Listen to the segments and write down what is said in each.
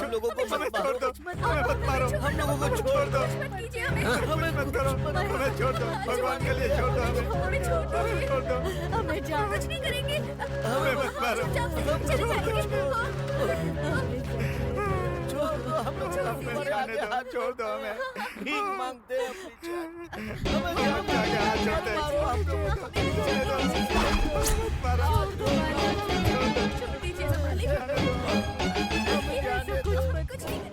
लोगों को मत छोड़ दो, हमें मत मारो, हम लोगों को छोड़ दो, हमें मत करो, हमें छोड़ दो, भगवान के लिए छोड़ दो, हमें छोड़ दो, हमें जाओ, कुछ नहीं करेंगे, हमें मत मारो, चले जाएंगे, छोड़ दो हमें, भीख मांगते हैं अपनी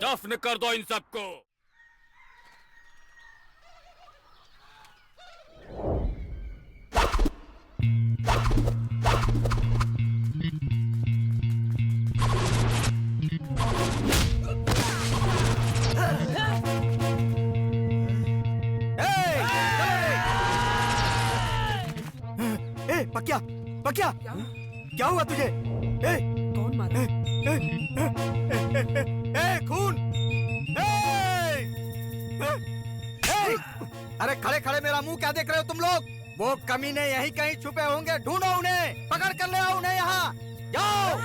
दफन कर दो इन सबको। पक्या, पक्या, क्या हुआ तुझे? कौन मारा? खून! अरे खड़े खड़े मेरा मुंह क्या देख रहे हो तुम लोग? वो कमीने यहीं कहीं छुपे होंगे, ढूंढो उन्हें, पकड़ कर ले आओ उन्हें यहाँ। जाओ!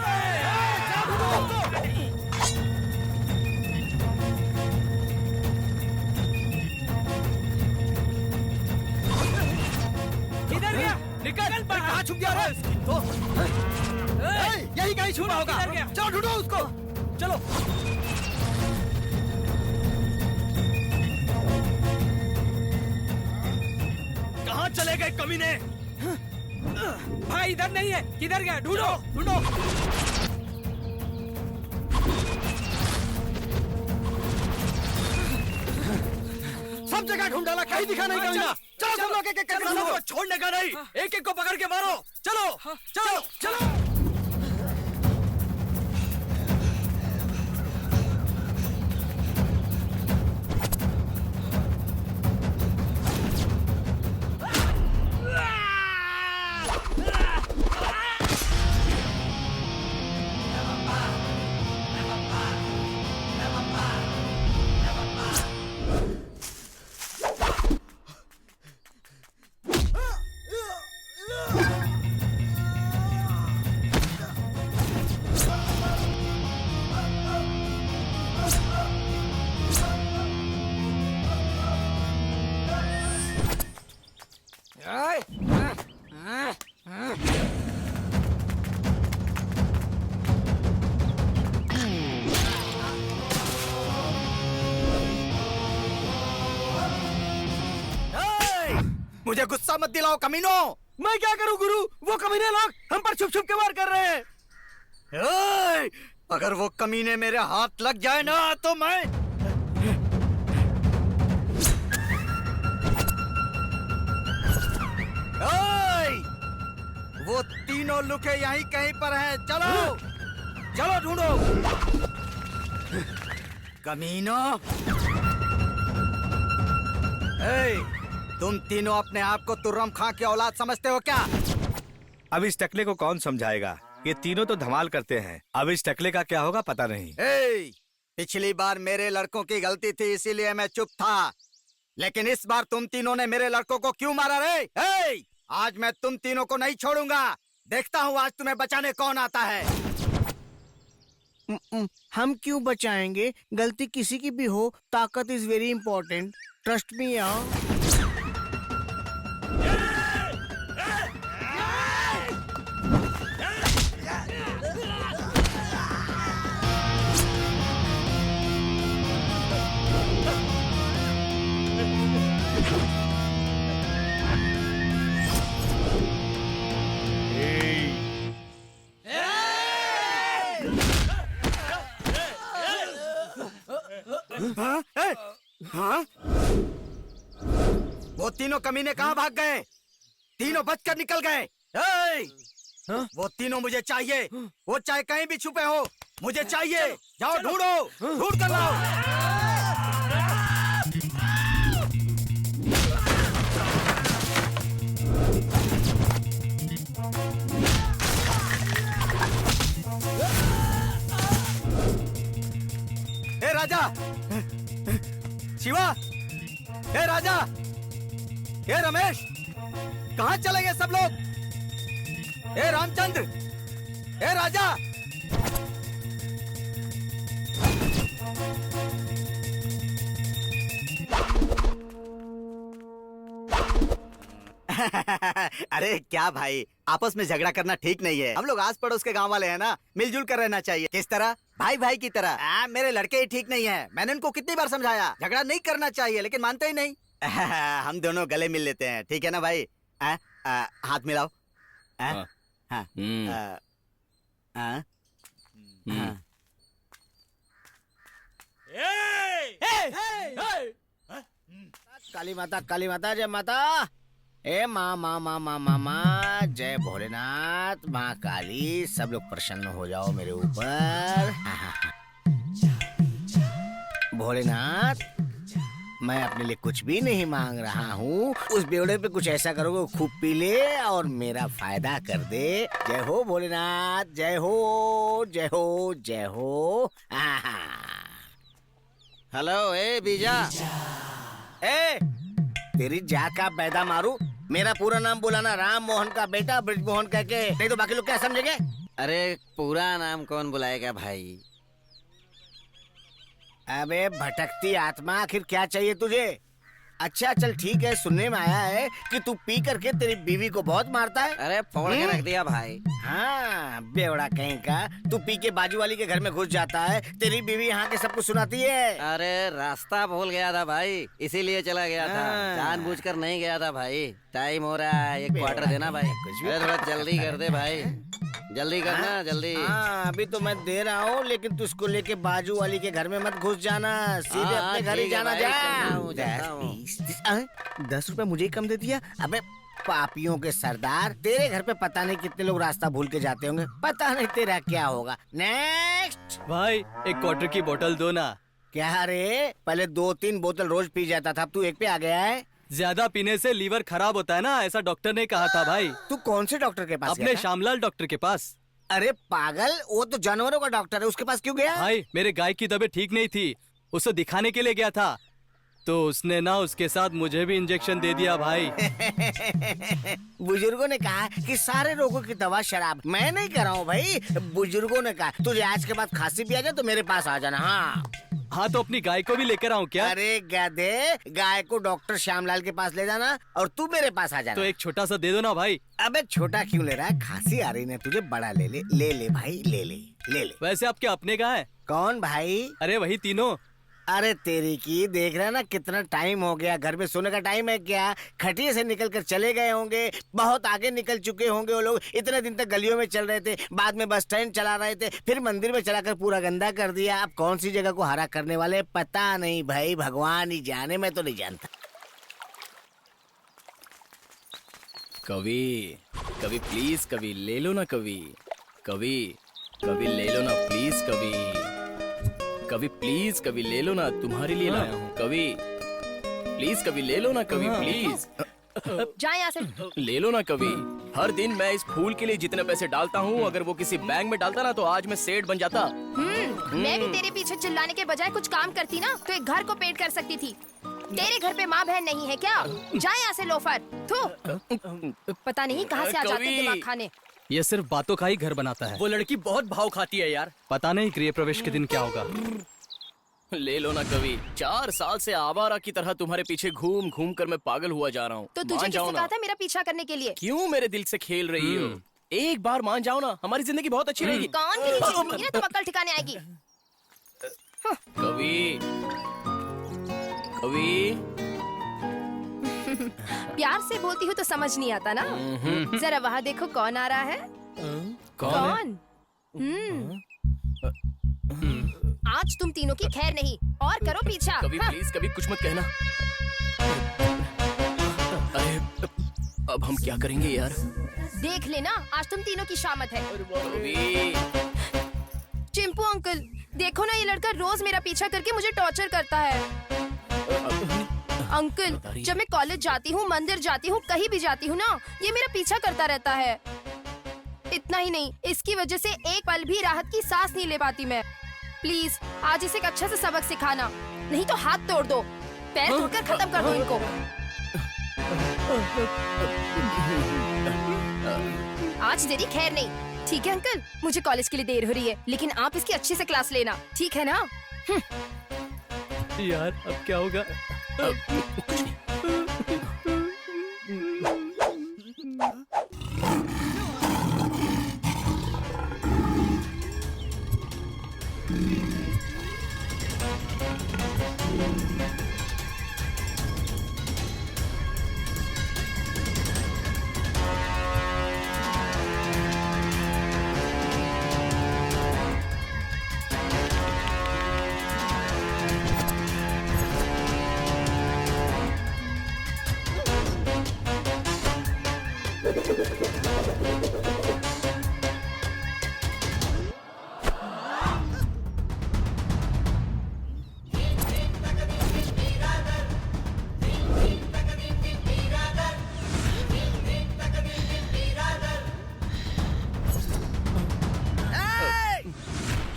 किधर गया? निकल! कहाँ छुप गया रे? तो यही कहीं छुपा होगा। चलो ढूंढो उसको। चलो। कहाँ चले गए कमीने? भाई इधर नहीं है, किधर गया? ढूंढो, ढूंढो। सब जगह ढूंढ डाला, कहीं दिखा नहीं कमीना। चलो सब लोग एक-एक करके छोड़ने का नहीं, एक-एक को पकड़ के मारो। चलो, चलो, चलो। मुझे गुस्सा मत दिलाओ कमीनो। मैं क्या करूं गुरु? वो कमीने लोग हम पर छुप छुप के वार कर रहे हैं। अगर वो कमीने मेरे हाथ लग जाए ना तो मैं वो तीनों लुके यहीं कहीं पर हैं। चलो चलो ढूंढो कमीनो। तुम तीनों अपने आप को तुर्रम खां की औलाद समझते हो क्या? अब इस टकले को कौन समझाएगा? ये तीनों तो धमाल करते हैं। अब इस टकले का क्या होगा पता नहीं। पिछली बार मेरे लड़कों की गलती थी इसीलिए मैं चुप था, लेकिन इस बार तुम तीनों ने मेरे लड़कों को क्यों मारा रे? आज मैं तुम तीनों को नहीं छोड़ूंगा। देखता हूँ आज तुम्हें बचाने कौन आता है। हम क्यों बचाएंगे? गलती किसी की भी हो, ताकत is very important. Trust me यार। हाँ? ए? हाँ? वो तीनों कमीने कहाँ भाग गए? तीनों बचकर निकल गए। ए! वो तीनों मुझे चाहिए, वो चाहे कहीं भी छुपे हो, मुझे चाहिए। जाओ ढूंढो, ढूंढ कर लाओ। ए राजा, शिवा, ए राजा, ए रमेश, कहाँ चले गए सब लोग? ए रामचंद्र, ए राजा। अरे क्या भाई, आपस में झगड़ा करना ठीक नहीं है। हम लोग आस पड़ोस के गांव वाले हैं ना, मिलजुल कर रहना चाहिए। किस तरह? भाई भाई की तरह। मेरे लड़के ही ठीक नहीं है। मैंने उनको कितनी बार समझाया झगड़ा नहीं करना चाहिए, लेकिन मानते ही नहीं। हम दोनों गले मिल लेते हैं, ठीक है ना भाई? हाथ मिलाओ। हाँ। काली माता जय माता। ए माँ माँ माँ माँ माँ माँ जय भोलेनाथ, माँ काली, सब लोग प्रसन्न हो जाओ मेरे ऊपर। भोलेनाथ, मैं अपने लिए कुछ भी नहीं मांग रहा हूँ। उस बेवड़े पे कुछ ऐसा करोगे खूब पी ले और मेरा फायदा कर दे। जय हो भोलेनाथ, जय हो जय हो जय हो। हेलो ए बीजा, ए तेरी जा का पैदा मारू। मेरा पूरा नाम बुलाना, राम मोहन का बेटा ब्रिजमोहन कह के, नहीं तो बाकी लोग क्या समझेंगे? अरे पूरा नाम कौन बुलाएगा भाई? अबे भटकती आत्मा, आखिर क्या चाहिए तुझे? अच्छा चल ठीक है, सुनने में आया है कि तू पी करके तेरी बीवी को बहुत मारता है। अरे फोड़ के रख दिया भाई। हाँ बेवड़ा कहीं का, तू पी के बाजू वाली के घर में घुस जाता है, तेरी बीवी यहाँ के सब कुछ सुनाती है। अरे रास्ता भूल गया था भाई, इसीलिए चला गया था, हाँ। जानबूझकर नहीं गया था भाई। टाइम हो रहा है, एक क्वार्टर देना भाई। अरे थोड़ा जल्दी कर दे भाई, जल्दी करना जल्दी। हाँ अभी तो मैं दे रहा हूँ, लेकिन तू उसको लेके बाजू वाली के घर में मत घुस जाना, सीधे हाँ, अपने घर ही ठीक है जाना। भाई, चलता हूँ, चलता हूँ। 10 रुपए मुझे ही कम दे दिया। अबे पापियों के सरदार, तेरे घर पे पता नहीं कितने लोग रास्ता भूल के जाते होंगे, पता नहीं तेरा क्या होगा। नेक्स्ट भाई एक क्वार्टर की बोतल दो ना। क्या रे, पहले 2-3 बोतल रोज पी जाता था, अब तू एक पे आ गया है। ज्यादा पीने से लीवर खराब होता है ना, ऐसा डॉक्टर ने कहा था भाई। तू कौन से डॉक्टर के पास अपने गया था? श्यामलाल डॉक्टर के पास। अरे पागल, वो तो जानवरों का डॉक्टर है, उसके पास क्यों गया? भाई मेरे गाय की तबीयत ठीक नहीं थी, उसे दिखाने के लिए गया था, तो उसने ना उसके साथ मुझे भी इंजेक्शन दे दिया भाई। बुजुर्गों ने कहा कि सारे रोगों की दवा शराब। मैं नहीं कर रहा हूँ भाई, बुजुर्गों ने कहा तुझे आज के बाद खांसी भी आ जाए तो मेरे पास आ जाना। हाँ तो अपनी गाय को भी लेकर आऊँ क्या? अरे गधे, गाय को डॉक्टर श्यामलाल के पास ले जाना और तू मेरे पास आ जाना। तो एक छोटा सा दे दो ना भाई। अबे छोटा क्यों ले रहा है, खांसी आ रही ना तुझे, बड़ा ले ले। ले ले भाई, ले ले ले ले। वैसे आपके अपने कहाँ है? कौन भाई? अरे वही तीनों। अरे तेरी की, देख रहा ना कितना टाइम हो गया, घर में सोने का टाइम है क्या? खटिया से निकल कर चले गए होंगे, बहुत आगे निकल चुके होंगे वो लोग। इतने दिन तक गलियों में चल रहे थे, बाद में बस स्टैंड चला रहे थे, फिर मंदिर में चलाकर पूरा गंदा कर दिया। अब कौन सी जगह को हरा करने वाले पता नहीं भाई, भगवान ही जाने, मैं तो नहीं जानता। कवि, कवि प्लीज, कवि ले लो ना, कवि, कवि, कवि ले लो ना प्लीज, कवि, कवि प्लीज, कवि ले लो ना, तुम्हारे लिए लाया हूँ। कवि प्लीज, कवि ले लो ना, कवि प्लीज, जा यहाँ से। ले लो ना कवि। हर दिन मैं इस फूल के लिए जितने पैसे डालता हूँ, अगर वो किसी बैंक में डालता ना तो आज मैं सेठ बन जाता। मैं भी तेरे पीछे चिल्लाने के बजाय कुछ काम करती ना तो एक घर को पेट कर सकती थी। तेरे घर पे माँ बहन नहीं है क्या? जा यहाँ से लोफर। थू, पता नहीं कहाँ से आ जाते हैं दिमाग खाने। ये सिर्फ बातों का ही घर बनाता है। वो लड़की बहुत भाव खाती है यार। पता नहीं गृह प्रवेश के दिन क्या होगा। ले लो ना कवि, 4 साल से आवारा की तरह तुम्हारे पीछे घूम घूम कर मैं पागल हुआ जा रहा हूँ। तो तुझे मान किसने जाओ कहा ना। था मेरा पीछा करने के लिए? क्यों मेरे दिल से खेल रही हो? एक बार मान जाओ ना, हमारी जिंदगी बहुत अच्छी रहेगी। कान के नीचे घूमेगी ना तो अक्ल ठिकाने आएगी। कवि, कवि, प्यार से बोलती हूँ तो समझ नहीं आता ना। जरा वहाँ देखो कौन आ रहा है। कौन? आज तुम तीनों की खैर नहीं, और करो पीछा। कभी हाँ। प्लीज, कभी कुछ मत कहना। अरे अब हम क्या करेंगे यार? देख लेना, आज तुम तीनों की शामत है। कभी चिंपू अंकल, देखो ना, ये लड़का रोज मेरा पीछा करके मुझे टॉर्चर करता है। अंकल, जब मैं कॉलेज जाती हूँ, मंदिर जाती हूँ, कहीं भी जाती हूँ ना, ये मेरा पीछा करता रहता है। इतना ही नहीं, इसकी वजह से एक पल भी राहत की सांस नहीं ले पाती मैं। प्लीज आज इसे एक अच्छा सा सबक सिखाना, नहीं तो हाथ तोड़ दो, पैर तोड़कर खत्म कर दो इनको। आज तेरी खैर नहीं, ठीक है अंकल? मुझे कॉलेज के लिए देर हो रही है, लेकिन आप इसकी अच्छे से क्लास लेना, ठीक है ना? यार अब क्या होगा?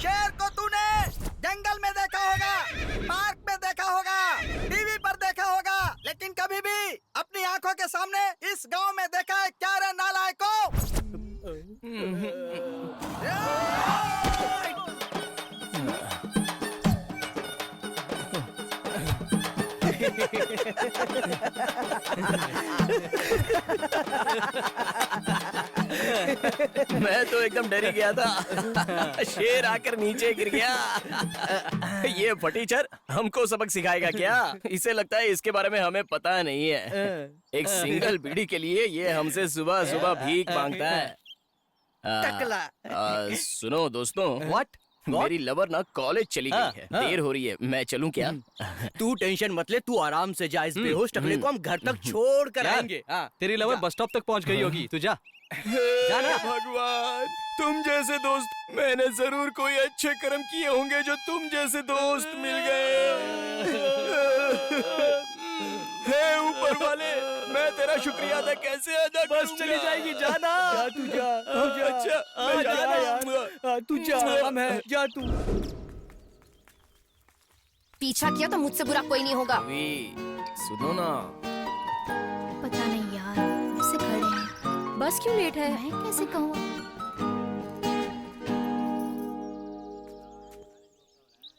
शेर को तूने जंगल में देखा होगा, पार्क में देखा होगा, टीवी पर देखा होगा, लेकिन कभी भी अपनी आंखों के सामने इस गांव में देखा है क्या रे नालायको? मैं तो एकदम डर ही गया था। शेर आकर नीचे गिर गया। ये फटीचर हमको सबक सिखाएगा क्या? इसे लगता है इसके बारे में हमें पता नहीं है। एक सिंगल बीड़ी के लिए ये हमसे सुबह सुबह भीख मांगता है। सुनो दोस्तों, व्हाट? मेरी लवर ना कॉलेज चली गई है, देर हो रही है, मैं चलूं क्या? तू टेंशन मत ले, तू आराम से जा। इस बेहोश टकले को हम घर तक छोड़ कर यार, आएंगे। हाँ। तेरी लवर बस स्टॉप तक पहुंच गई होगी, तू जा। जाना भगवान, तुम जैसे दोस्त मैंने जरूर कोई अच्छे कर्म किए होंगे जो तुम जैसे दोस्त मिल गए। हे ऊपर वाले, मैं तेरा शुक्रिया अदा कैसे अदा करूंगा? बस चली जाएगी, जाना। जा तू जा। अच्छा, मैं जा जाना यार। तू जा, हम है, जा तू। पीछा किया तो मुझसे बुरा कोई नहीं होगा। कभी सुनो ना, पता नहीं यार, से खड़े हैं। बस क्यों लेट है? मैं कैसे कहूँ?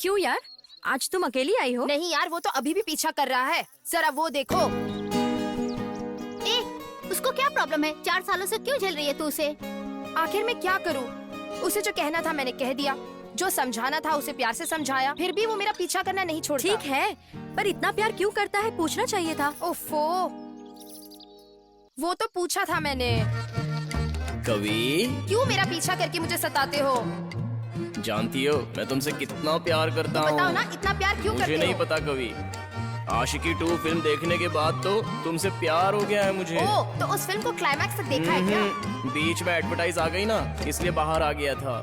क्यों यार, आज तुम अकेली आई हो? नहीं यार, वो तो अभी भी पीछा कर रहा है, जरा वो देखो। उसको क्या प्रॉब्लम है? 4 सालों से क्यों झेल रही है तू उसे? आखिर मैं क्या करूं? उसे जो कहना था मैंने कह दिया, जो समझाना था उसे प्यार से समझाया, फिर भी वो मेरा पीछा करना नहीं छोड़ता। ठीक है, पर इतना प्यार क्यों करता है, पूछना चाहिए था। ओफो, वो तो पूछा था मैंने। कभी क्यों मेरा पीछा करके मुझे सताते हो? जानती हो मैं तुमसे कितना प्यार करता हूँ। बताओ ना, इतना प्यार क्यों मुझे करते नहीं हो? पता कभी। आशिकी 2 फिल्म देखने के बाद तो तुमसे प्यार हो गया है मुझे। ओ, तो उस फिल्म को क्लाइमैक्स तक देखा है क्या? बीच में एडवर्टाइज आ गई ना, इसलिए बाहर आ गया था।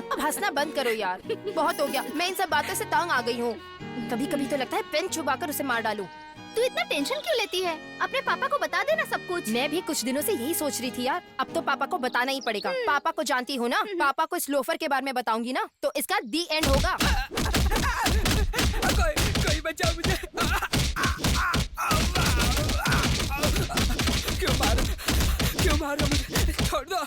अब हंसना बंद करो यार, बहुत हो गया। मैं इन सब बातों से तंग आ गई हूँ। कभी कभी तो लगता है पेन चुबाकर उसे मार डालूं। तू इतना टेंशन क्यों लेती है? अपने पापा को बता देना सब कुछ। मैं भी कुछ दिनों से यही सोच रही थी यार, अब तो पापा को बताना ही पड़ेगा। पापा को जानती हो ना, पापा को इस लोफर के बारे में बताऊंगी ना, तो इसका दी एंड होगा। कोई बचाओ मुझे। क्यों मारा मुझे? छोड़ दो।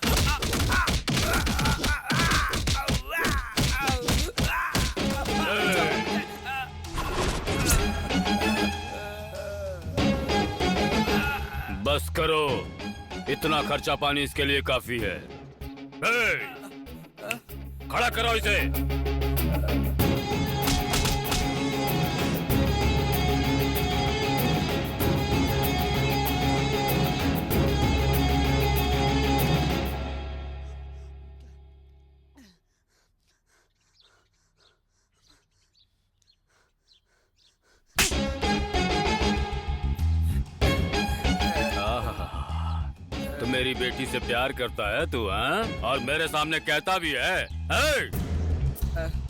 बस करो, इतना खर्चा पानी इसके लिए काफी है। खड़ा करो इसे। मेरी बेटी से प्यार करता है तू, हाँ? और मेरे सामने कहता भी है,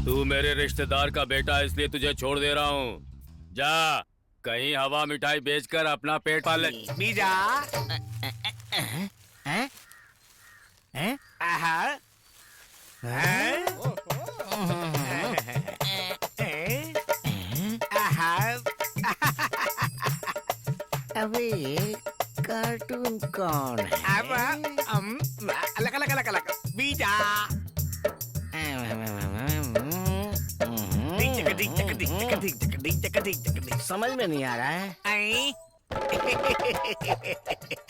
तू मेरे रिश्तेदार का बेटा है, इसलिए तुझे छोड़ दे रहा हूँ। जा कहीं हवा मिठाई बेचकर अपना पेट पाल ले। बीजा हैं? हैं? आहा अबे ये कार्टून कौन है? अलग अलग अलग अलग बीजा समझ में नहीं आ रहा है।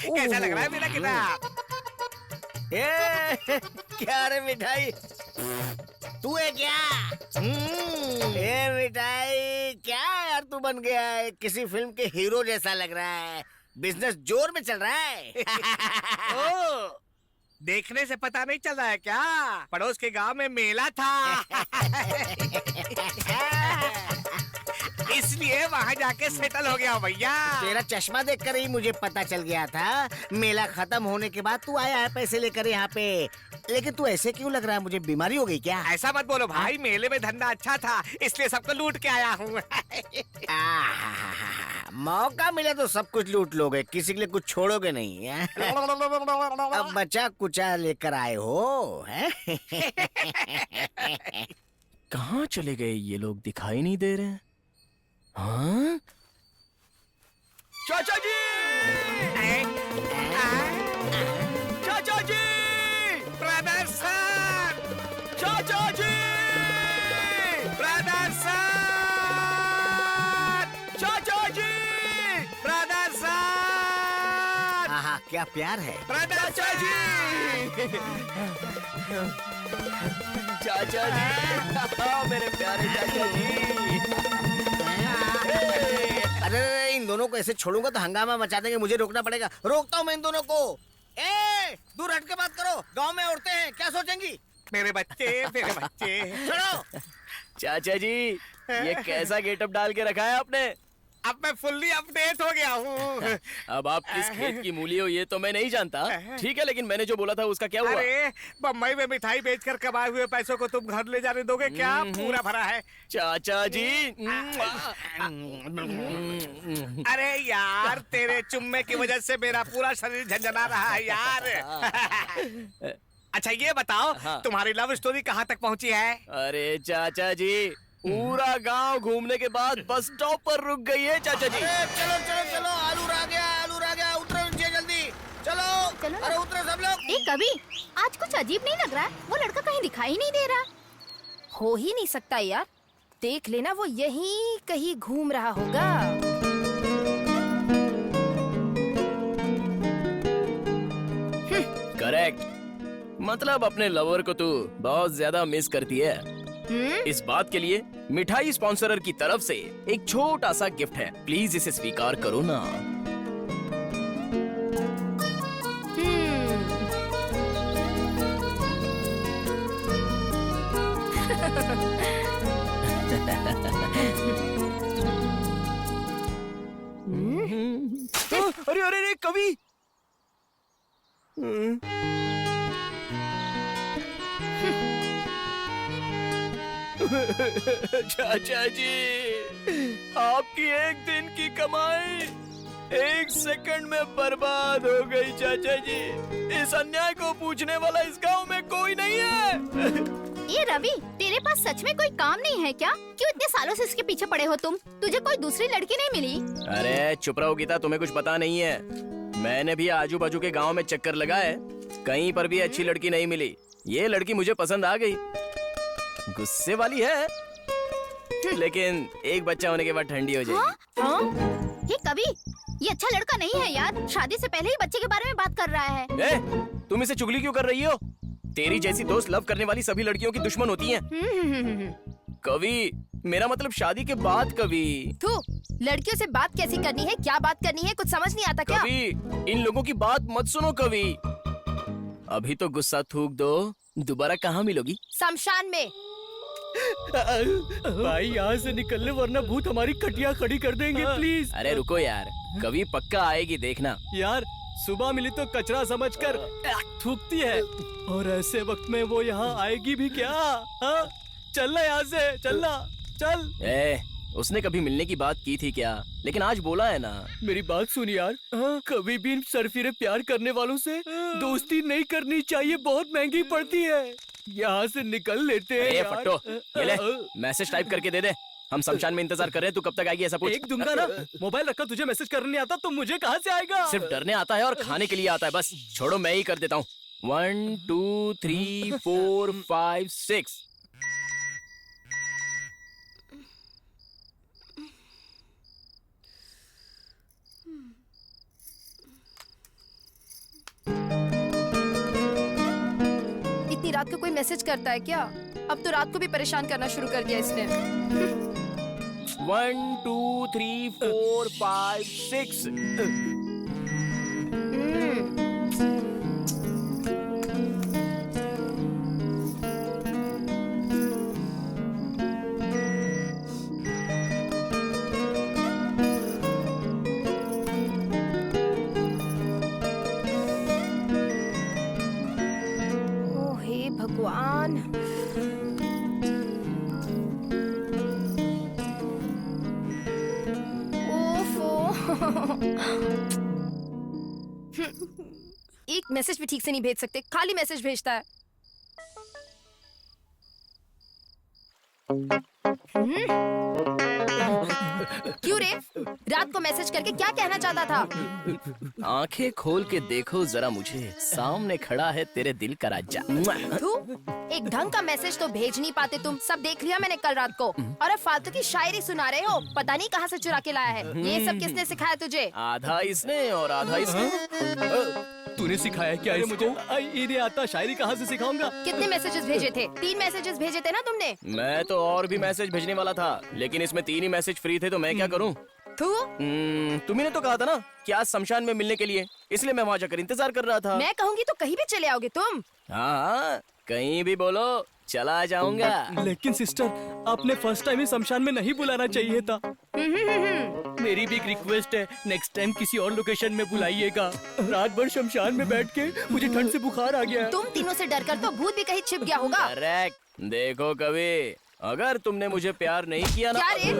कैसा लग रहा है मेरा किताब? क्या रे मिठाई, तू है क्या? ये मिठाई क्या यार तू बन गया है, किसी फिल्म के हीरो जैसा लग रहा है। बिजनेस जोर में चल रहा है। ओ, देखने से पता नहीं चल रहा है क्या? पड़ोस के गांव में मेला था। इसलिए वहाँ जाके सेटल हो गया भैया। तेरा चश्मा देखकर ही मुझे पता चल गया था। मेला खत्म होने के बाद तू आया है पैसे लेकर यहाँ पे। लेकिन तू ऐसे क्यों लग रहा है, मुझे बीमारी हो गई क्या? ऐसा मत बोलो भाई, मेले में धंधा अच्छा था इसलिए सबको लूट के आया हूँ। मौका मिला तो सब कुछ लूट लोगे, किसी के लिए कुछ छोड़ोगे नहीं। अब बचा कुचा लेकर आए हो हैं? कहाँ चले गए ये लोग, दिखाई नहीं दे रहे? हाँ? चाचा जी, चाचा जी, ब्रदर सर, चाचा जी, ब्रदर सर, चाचा जी, ब्रदर सर, आहा क्या प्यार है। ब्रदर चाचा जी, चाचा जी, मेरे प्यारे चाचा जी। अरे इन दोनों को ऐसे छोड़ूंगा तो हंगामा मचा देंगे, मुझे रोकना पड़ेगा। रोकता हूँ मैं इन दोनों को। दूर हट के बात करो, गांव में औरतें हैं, क्या सोचेंगी? मेरे बच्चे, मेरे बच्चे। छोड़ो। चाचा जी, ये कैसा गेटअप डाल के रखा है आपने? अब मैं फुल्ली अपडेट हो गया हूँ। अब आप किस खेत की मूली हो ये तो मैं नहीं जानता। ठीक है, लेकिन मैंने जो बोला था उसका क्या हुआ? अरे बम्बई में मिठाई बेचकर कमाए हुए पैसों को तुम घर ले जाने दोगे क्या? पूरा भरा है। चाचा जी। अरे यार, तेरे चुम्मे की वजह से मेरा पूरा शरीर झंझना रहा है यार। अच्छा ये बताओ, तुम्हारी लव स्टोरी कहाँ तक पहुँची है? अरे चाचा जी, पूरा गांव घूमने के बाद बस स्टॉप पर रुक गई है चाचा जी। चलो चलो चलो, आलू आ गया, उतरो नीचे जल्दी। चलो चलो। अरे उतरो सब लोग। एक कवि, आज कुछ अजीब नहीं लग रहा है? वो लड़का कहीं दिखाई नहीं दे रहा। हो ही नहीं सकता यार, देख लेना वो यहीं कहीं घूम रहा होगा। करेक्ट, मतलब अपने लवर को तू बहुत ज्यादा मिस करती है। इस बात के लिए मिठाई स्पॉन्सरर की तरफ से एक छोटा सा गिफ्ट है, प्लीज इसे स्वीकार करो ना। अरे अरे अरे कवि, चाचा जी, आपकी एक दिन की कमाई एक सेकंड में बर्बाद हो गई चाचा जी। इस अन्याय को पूछने वाला इस गांव में कोई नहीं है। ये रवि, तेरे पास सच में कोई काम नहीं है क्या? क्यों इतने सालों से इसके पीछे पड़े हो तुम? तुझे कोई दूसरी लड़की नहीं मिली? अरे चुप रहो गीता, तुम्हें कुछ पता नहीं है। मैंने भी आजू बाजू के गांव में चक्कर लगाए, कहीं पर भी अच्छी लड़की नहीं मिली। ये लड़की मुझे पसंद आ गई, गुस्से वाली है लेकिन एक बच्चा होने के बाद ठंडी हो जाएगी। हाँ? ये कवि, ये अच्छा लड़का नहीं है यार। शादी से पहले ही बच्चे के बारे में बात कर रहा है। तुम इसे चुगली क्यों कर रही हो? तेरी जैसी दोस्त लव करने वाली सभी लड़कियों की दुश्मन होती हैं। कवि, मेरा मतलब शादी के बाद। कवि, तू लड़कियों से बात कैसी करनी है, क्या बात करनी है, कुछ समझ नहीं आता क्या? कवि, इन लोगों की बात मत सुनो कवि। अभी तो गुस्सा थूक दो, दोबारा कहाँ मिलोगी? शमशान में। भाई यहाँ से निकल ले वरना भूत हमारी खटिया खड़ी कर देंगे, प्लीज। अरे रुको यार, कभी पक्का आएगी देखना। यार सुबह मिली तो कचरा समझकर थूकती है, और ऐसे वक्त में वो यहाँ आएगी भी क्या? हाँ? चलना यहाँ से, चलना, चल। उसने कभी मिलने की बात की थी क्या? लेकिन आज बोला है ना। मेरी बात सुन यार, कभी भी इन सरफिरे प्यार करने वालों से दोस्ती नहीं करनी चाहिए, बहुत महंगी पड़ती है। यहाँ से निकल लेते हैं यार। फट्टो, ये ले, मैसेज टाइप करके दे दे। हम शमशान में इंतजार कर रहे हैं, तू कब तक आएगी ऐसा पूछ। एक दूंगा ना, मोबाइल रखा, तुझे मैसेज करने नहीं आता तो मुझे कहाँ से आएगा? सिर्फ डरने आता है और खाने के लिए आता है बस। छोड़ो, मैं ही कर देता हूँ। 1 2 3 4 5 6। इतनी रात को कोई मैसेज करता है क्या? अब तो रात को भी परेशान करना शुरू कर दिया इसने। 1 2 3 4 5 6। ओ हे भगवान। एक मैसेज भी ठीक से नहीं भेज सकते, खाली मैसेज भेजता है। क्यों रे? रात को मैसेज करके क्या कहना चाहता था? आंखें खोल के देखो जरा मुझे, सामने खड़ा है तेरे दिल का राजा। तू एक ढंग का मैसेज तो भेज नहीं पाते तुम। सब देख लिया मैंने कल रात को। और अब फालतू की शायरी सुना रहे हो, पता नहीं कहाँ से चुरा के लाया है। ये सब किसने सिखाया तुझे? आधा इसने और आधा इसने। तूने सिखाया क्या मुझे? इन्हें आता शायरी कहाँ से सिखाऊंगा? कितने मैसेजेस भेजे थे? 3 मैसेजेस भेजे थे ना तुमने? मैं तो और भी मैसेज भेजने वाला था, लेकिन इसमें 3 ही मैसेज फ्री थे, तो मैं क्या करूं? तुम्ही ने तो कहा था ना कि आज शमशान में मिलने के लिए, इसलिए मैं वहाँ जाकर इंतजार कर रहा था। मैं कहूँगी तो कहीं भी चले आओगे तुम। हाँ, कहीं भी बोलो, चला जाऊंगा। लेकिन सिस्टर, आपने फर्स्ट टाइम ही शमशान में नहीं बुलाना चाहिए था। मेरी भी एक रिक्वेस्ट है, नेक्स्ट टाइम किसी और लोकेशन में बुलाइएगा। रात भर शमशान में बैठ के मुझे ठंड से बुखार आ गया है। तुम तीनों से डरकर तो भूत भी कहीं छिप गया होगा। करेक्ट। देखो कवि, अगर तुमने मुझे प्यार नहीं किया ना। क्या रे?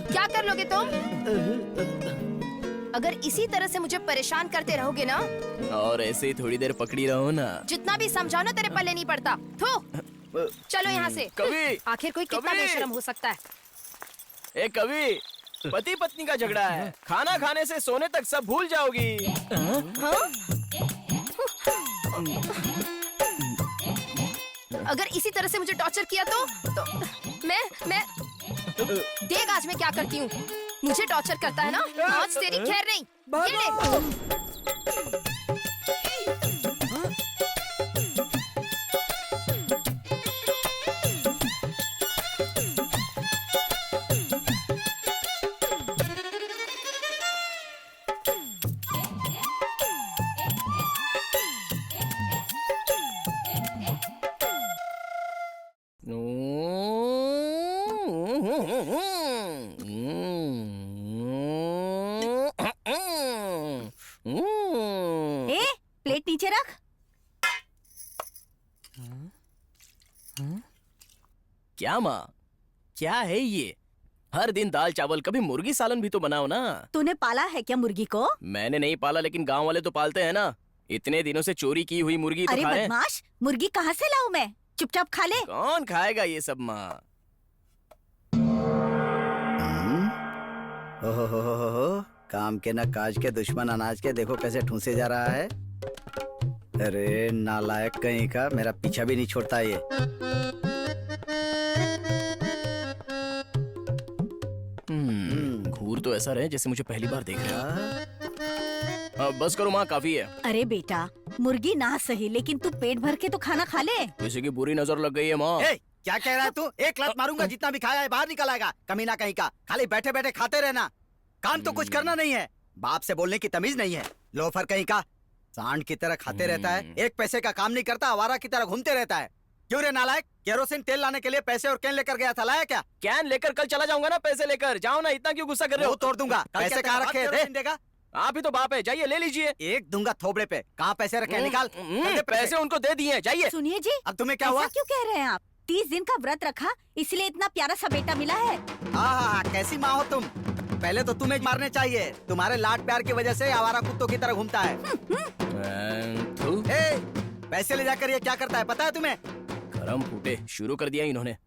क्या कर लोगे तुम? अगर इसी तरह से मुझे परेशान करते रहोगे ना, और ऐसे ही थोड़ी देर पकड़ी रहो ना, जितना भी समझाना तेरे पल्ले नहीं पड़ता। थू, चलो यहाँ से। कवि, आखिर कोई कितना कवि। बेशरम हो सकता है? ए कवि, पति पत्नी का झगड़ा है, खाना खाने से सोने तक सब भूल जाओगी। हाँ? अगर इसी तरह से मुझे टॉर्चर किया तो मैं देख आज मैं क्या करती हूँ। मुझे टॉर्चर करता है ना, आज तेरी खैर नहीं। ये ले। प्लेट नीचे रख। क्या माँ, क्या है ये? हर दिन दाल चावल, कभी मुर्गी सालन भी तो बनाओ ना। तूने पाला है क्या मुर्गी को? मैंने नहीं पाला, लेकिन गांव वाले तो पालते हैं ना। इतने दिनों से चोरी की हुई मुर्गी तो अरे खाएं। बदमाश, मुर्गी कहाँ से लाऊं मैं? चुपचाप खा ले। कौन खाएगा ये सब माँ? ओहो, काम के न काज के दुश्मन अनाज के, देखो कैसे ठूंसे जा रहा है। अरे नालायक कहीं का, मेरा पीछा भी नहीं छोड़ता ये। घूर तो ऐसा रहे जैसे मुझे पहली बार देख रहा है। बस करो माँ, काफी है। अरे बेटा, मुर्गी ना सही, लेकिन तू पेट भर के तो खाना खा ले। किसी की बुरी नजर लग गई है माँ। क्या कह रहा है तू? एक लात मारूंगा, जितना भी खाया है बाहर निकल आएगा। कमीना कहीं का, खाली बैठे बैठे खाते रहना, काम तो कुछ करना नहीं है। बाप से बोलने की तमीज नहीं है। लोफर कहीं का, सांड की तरह खाते रहता है, एक पैसे का काम नहीं करता, आवारा की तरह घूमते रहता है। क्यों रे नालायक? केरोसिन तेल लाने के लिए पैसे और कैन लेकर गया था, लाया क्या? कैन लेकर कल चला जाऊंगा ना, पैसे लेकर। जाओ ना, इतना क्यों गुस्सा कर रहे हो? वो तोड़ दूंगा। पैसे कहाँ रखे थे? आप ही तो बाप है, जाइए ले लीजिए। एक दूंगा थोबड़े पे। कहाँ पैसे रखे? निकाल। कर दे पैसे उनको दे दिए, जाइए। सुनिए जी, अब तुम्हें क्या हुआ? ऐसा क्यों कह रहे हैं आप? 30 दिन का व्रत रखा, इसलिए इतना प्यारा सा बेटा मिला है। हाँ, कैसी माँ हो तुम? पहले तो तुम्हें मारने चाहिए। तुम्हारे लाड प्यार की वजह से आवारा कुत्तों की तरह घूमता है। ए, पैसे ले जाकर ये क्या करता है पता है तुम्हें? गरम फूटे शुरू कर दिया इन्होंने।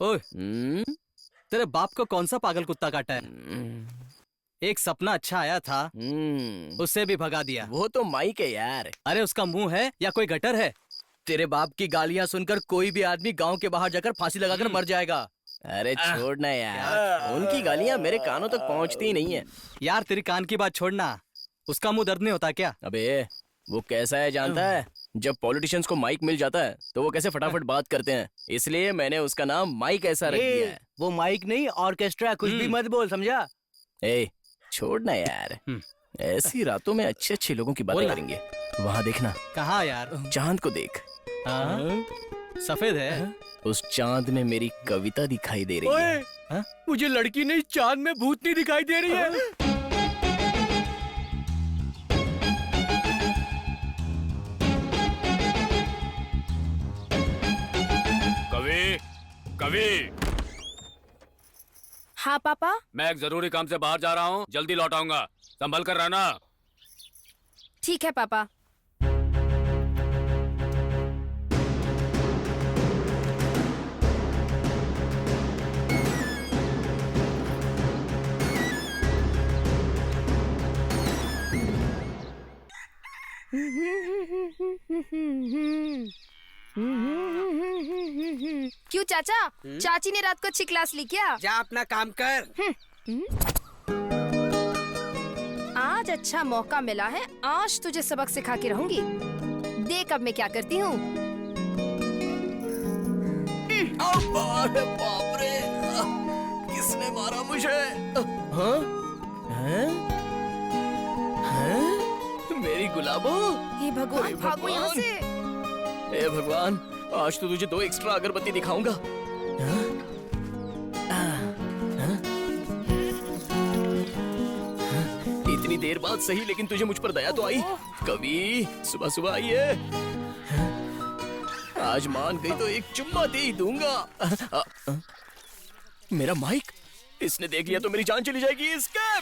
ओए, तेरे बाप को कौन सा पागल कुत्ता काटा है? एक सपना अच्छा आया था, उससे भी भगा दिया। वो तो माइक है यार। अरे उसका मुंह है या कोई गटर है? तेरे बाप की गालियां सुनकर कोई भी आदमी गांव के बाहर जाकर फांसी लगाकर मर जाएगा। अरे छोड़ना यार, उनकी गालियां मेरे कानों तक पहुंचती ही नहीं है। यार तेरी कान की बात छोड़ना, उसका मुंह दर्द नहीं होता क्या? अबे वो कैसा है जानता है? जब पॉलिटिशियंस को माइक मिल जाता है तो वो कैसे फटाफट बात करते हैं, इसलिए मैंने उसका नाम माइक ऐसा रख दिया है। वो माइक नहीं ऑर्केस्ट्रा, कुछ भी मत बोल, समझा? ए छोड़ना यार, ऐसी रातों में अच्छे अच्छे लोगों की बातें करेंगे। वहाँ देखना। कहाँ यार? चांद को देख। सफेद है। उस चांद में मेरी कविता दिखाई दे रही है। मुझे लड़की नहीं, चांद में भूतनी दिखाई दे रही है। कवि, हाँ पापा। मैं एक जरूरी काम से बाहर जा रहा हूँ, जल्दी लौट आऊंगा, संभल कर रहना। ठीक है पापा। क्यों चाचा? चाची ने रात को अच्छी क्लास ली क्या? जा अपना काम कर। आज अच्छा मौका मिला है, आज तुझे सबक सिखा के रहूंगी। देख अब मैं क्या करती हूँ। बाप रे, किसने मारा मुझे? हाँ? हाँ? हाँ? मेरी गुलाबो। हे भगवान, भागो यहाँ से। हे भगवान, आज तो तुझे 2 एक्स्ट्रा अगरबत्ती दिखाऊंगा। हाँ? हाँ? इतनी देर बाद सही, लेकिन तुझे मुझ पर दया तो आई। कवि, सुबह सुबह आई है। आज मान गई तो एक चुम्मा दे ही दूंगा। मेरा माइक, इसने देख लिया तो मेरी जान चली जाएगी। इसका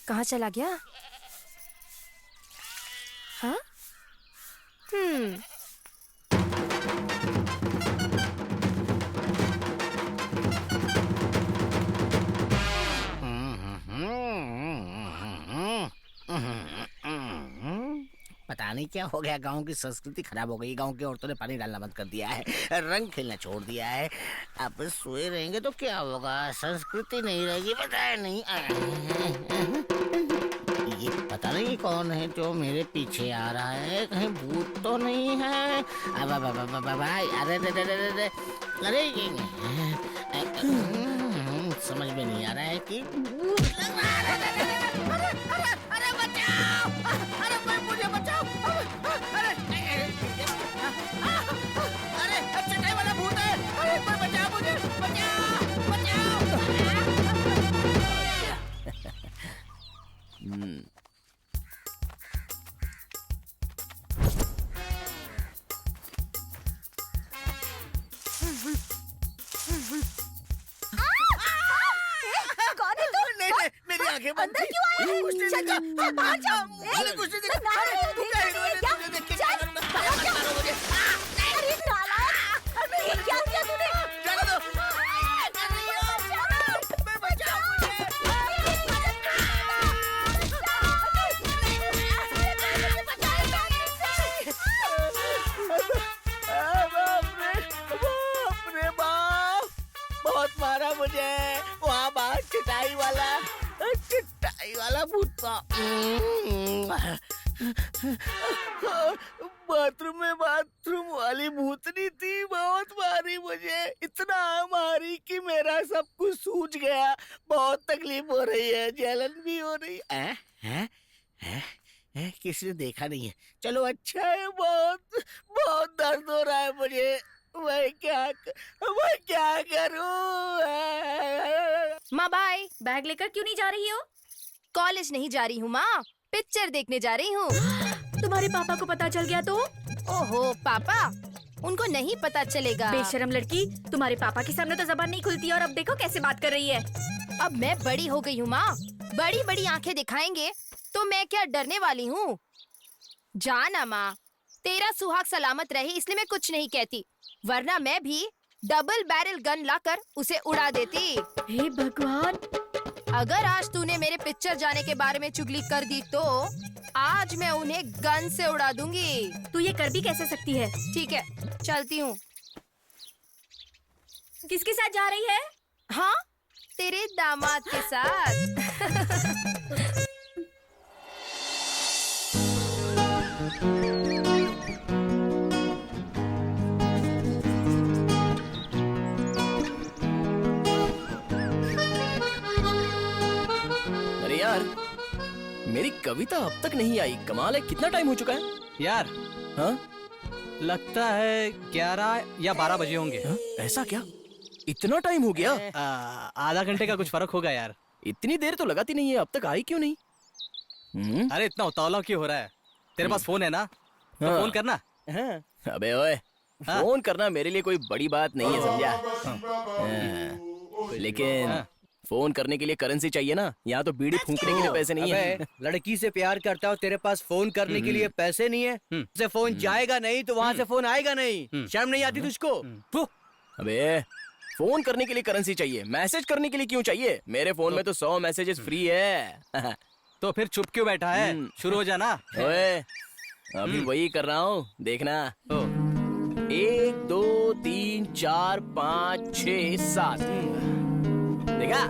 कहाँ चला गया? हाँ? पता नहीं क्या हो गया, गांव की संस्कृति खराब हो गई। गांव की औरतों ने पानी डालना बंद कर दिया है, रंग खेलना छोड़ दिया है। अब सोए रहेंगे तो क्या होगा, संस्कृति नहीं रहेगी। पता नहीं, ये पता नहीं कौन है जो मेरे पीछे आ रहा है, कहीं भूत तो नहीं है। अरे समझ में नहीं आ रहा है कि भूत लग रहा है। अरे बचाओ, अरे मुझे बचाओ। अरे चटाई वाला भूत है, अरे बचाओ मुझे, बचाओ बचाओ। कौन है तू? नहीं, मेरी आंखें बंद अंदर थी। क्यों आया है? कुछ नहीं चल, देखा। चल, बाहर जाओ। मैंने कुछ नहीं देखा। नालायक, अरे, तू क्या देख हीरो है? क्या? तुझे देख के चल, क्या करूंगा? बाहर जाओ। मारो मुझे। अरे नालायक, अरे ये क्या किया तूने? जाने दो। मैं बचाओ मुझे। बाप रे बाप, बहुत मारा मुझे। वहाँ बाहर चटाई वाला भूत था। बाथरूम में बाथरूम वाली भूतनी थी, बहुत मारी मुझे, इतना मारी कि मेरा सब कुछ सूज गया। बहुत तकलीफ हो रही है, जलन भी हो रही है। किसी ने देखा नहीं है, चलो अच्छा है। बहुत बहुत दर्द हो रहा है मुझे, मैं क्या करूं? माँ बाय। बैग लेकर क्यों नहीं जा रही हो? कॉलेज नहीं जा रही हूँ माँ, पिक्चर देखने जा रही हूँ। तुम्हारे पापा को पता चल गया तो? ओहो पापा, उनको नहीं पता चलेगा। बेशरम लड़की, तुम्हारे पापा के सामने तो जबान नहीं खुलती और अब देखो कैसे बात कर रही है। अब मैं बड़ी हो गई हूँ माँ, बड़ी बड़ी आंखें दिखाएंगे तो मैं क्या डरने वाली हूँ? जाना माँ, तेरा सुहाग सलामत रहे इसलिए मैं कुछ नहीं कहती, वरना मैं भी डबल बैरल गन लाकर उसे उड़ा देती। हे भगवान, अगर आज तूने मेरे पिक्चर जाने के बारे में चुगली कर दी तो आज मैं उन्हें गन से उड़ा दूंगी। तू ये कर भी कैसे सकती है? ठीक है, चलती हूँ। किसके साथ जा रही है? हाँ, तेरे दामाद के साथ। अरे यार, मेरी कविता अब तक नहीं आई, कमाल है। कितना टाइम हो चुका है यार? हाँ? लगता है 11 या 12 बजे होंगे। हाँ? ऐसा क्या? इतना टाइम हो गया? आधा घंटे का कुछ फर्क होगा यार। इतनी देर तो लगाती नहीं है, अब तक आई क्यों नहीं? अरे इतना उतावला क्यों हो रहा है? तेरे पास फोन है ना? तो हाँ। फोन करना। अबे ओए, हाँ। फोन करना मेरे लिए कोई बड़ी बात नहीं है, समझा? लेकिन फोन करने के लिए करेंसी चाहिए ना, यहाँ तो बीड़ी फूंकने के लिए पैसे नहीं है। लड़की से प्यार करता हो, तेरे पास फोन करने के लिए पैसे नहीं है, से फोन जाएगा नहीं तो वहाँ से फोन आएगा नहीं। शर्म नहीं आती तुझको? अबे फोन करने के लिए करेंसी चाहिए, मैसेज करने के लिए क्यों चाहिए? मेरे फोन में तो 100 मैसेजेस फ्री है। तो फिर चुप क्यों बैठा है? शुरू हो जाना। ओए, अभी वही कर रहा हूँ, देखना। 1 2 3 4 5 6 7। देखा?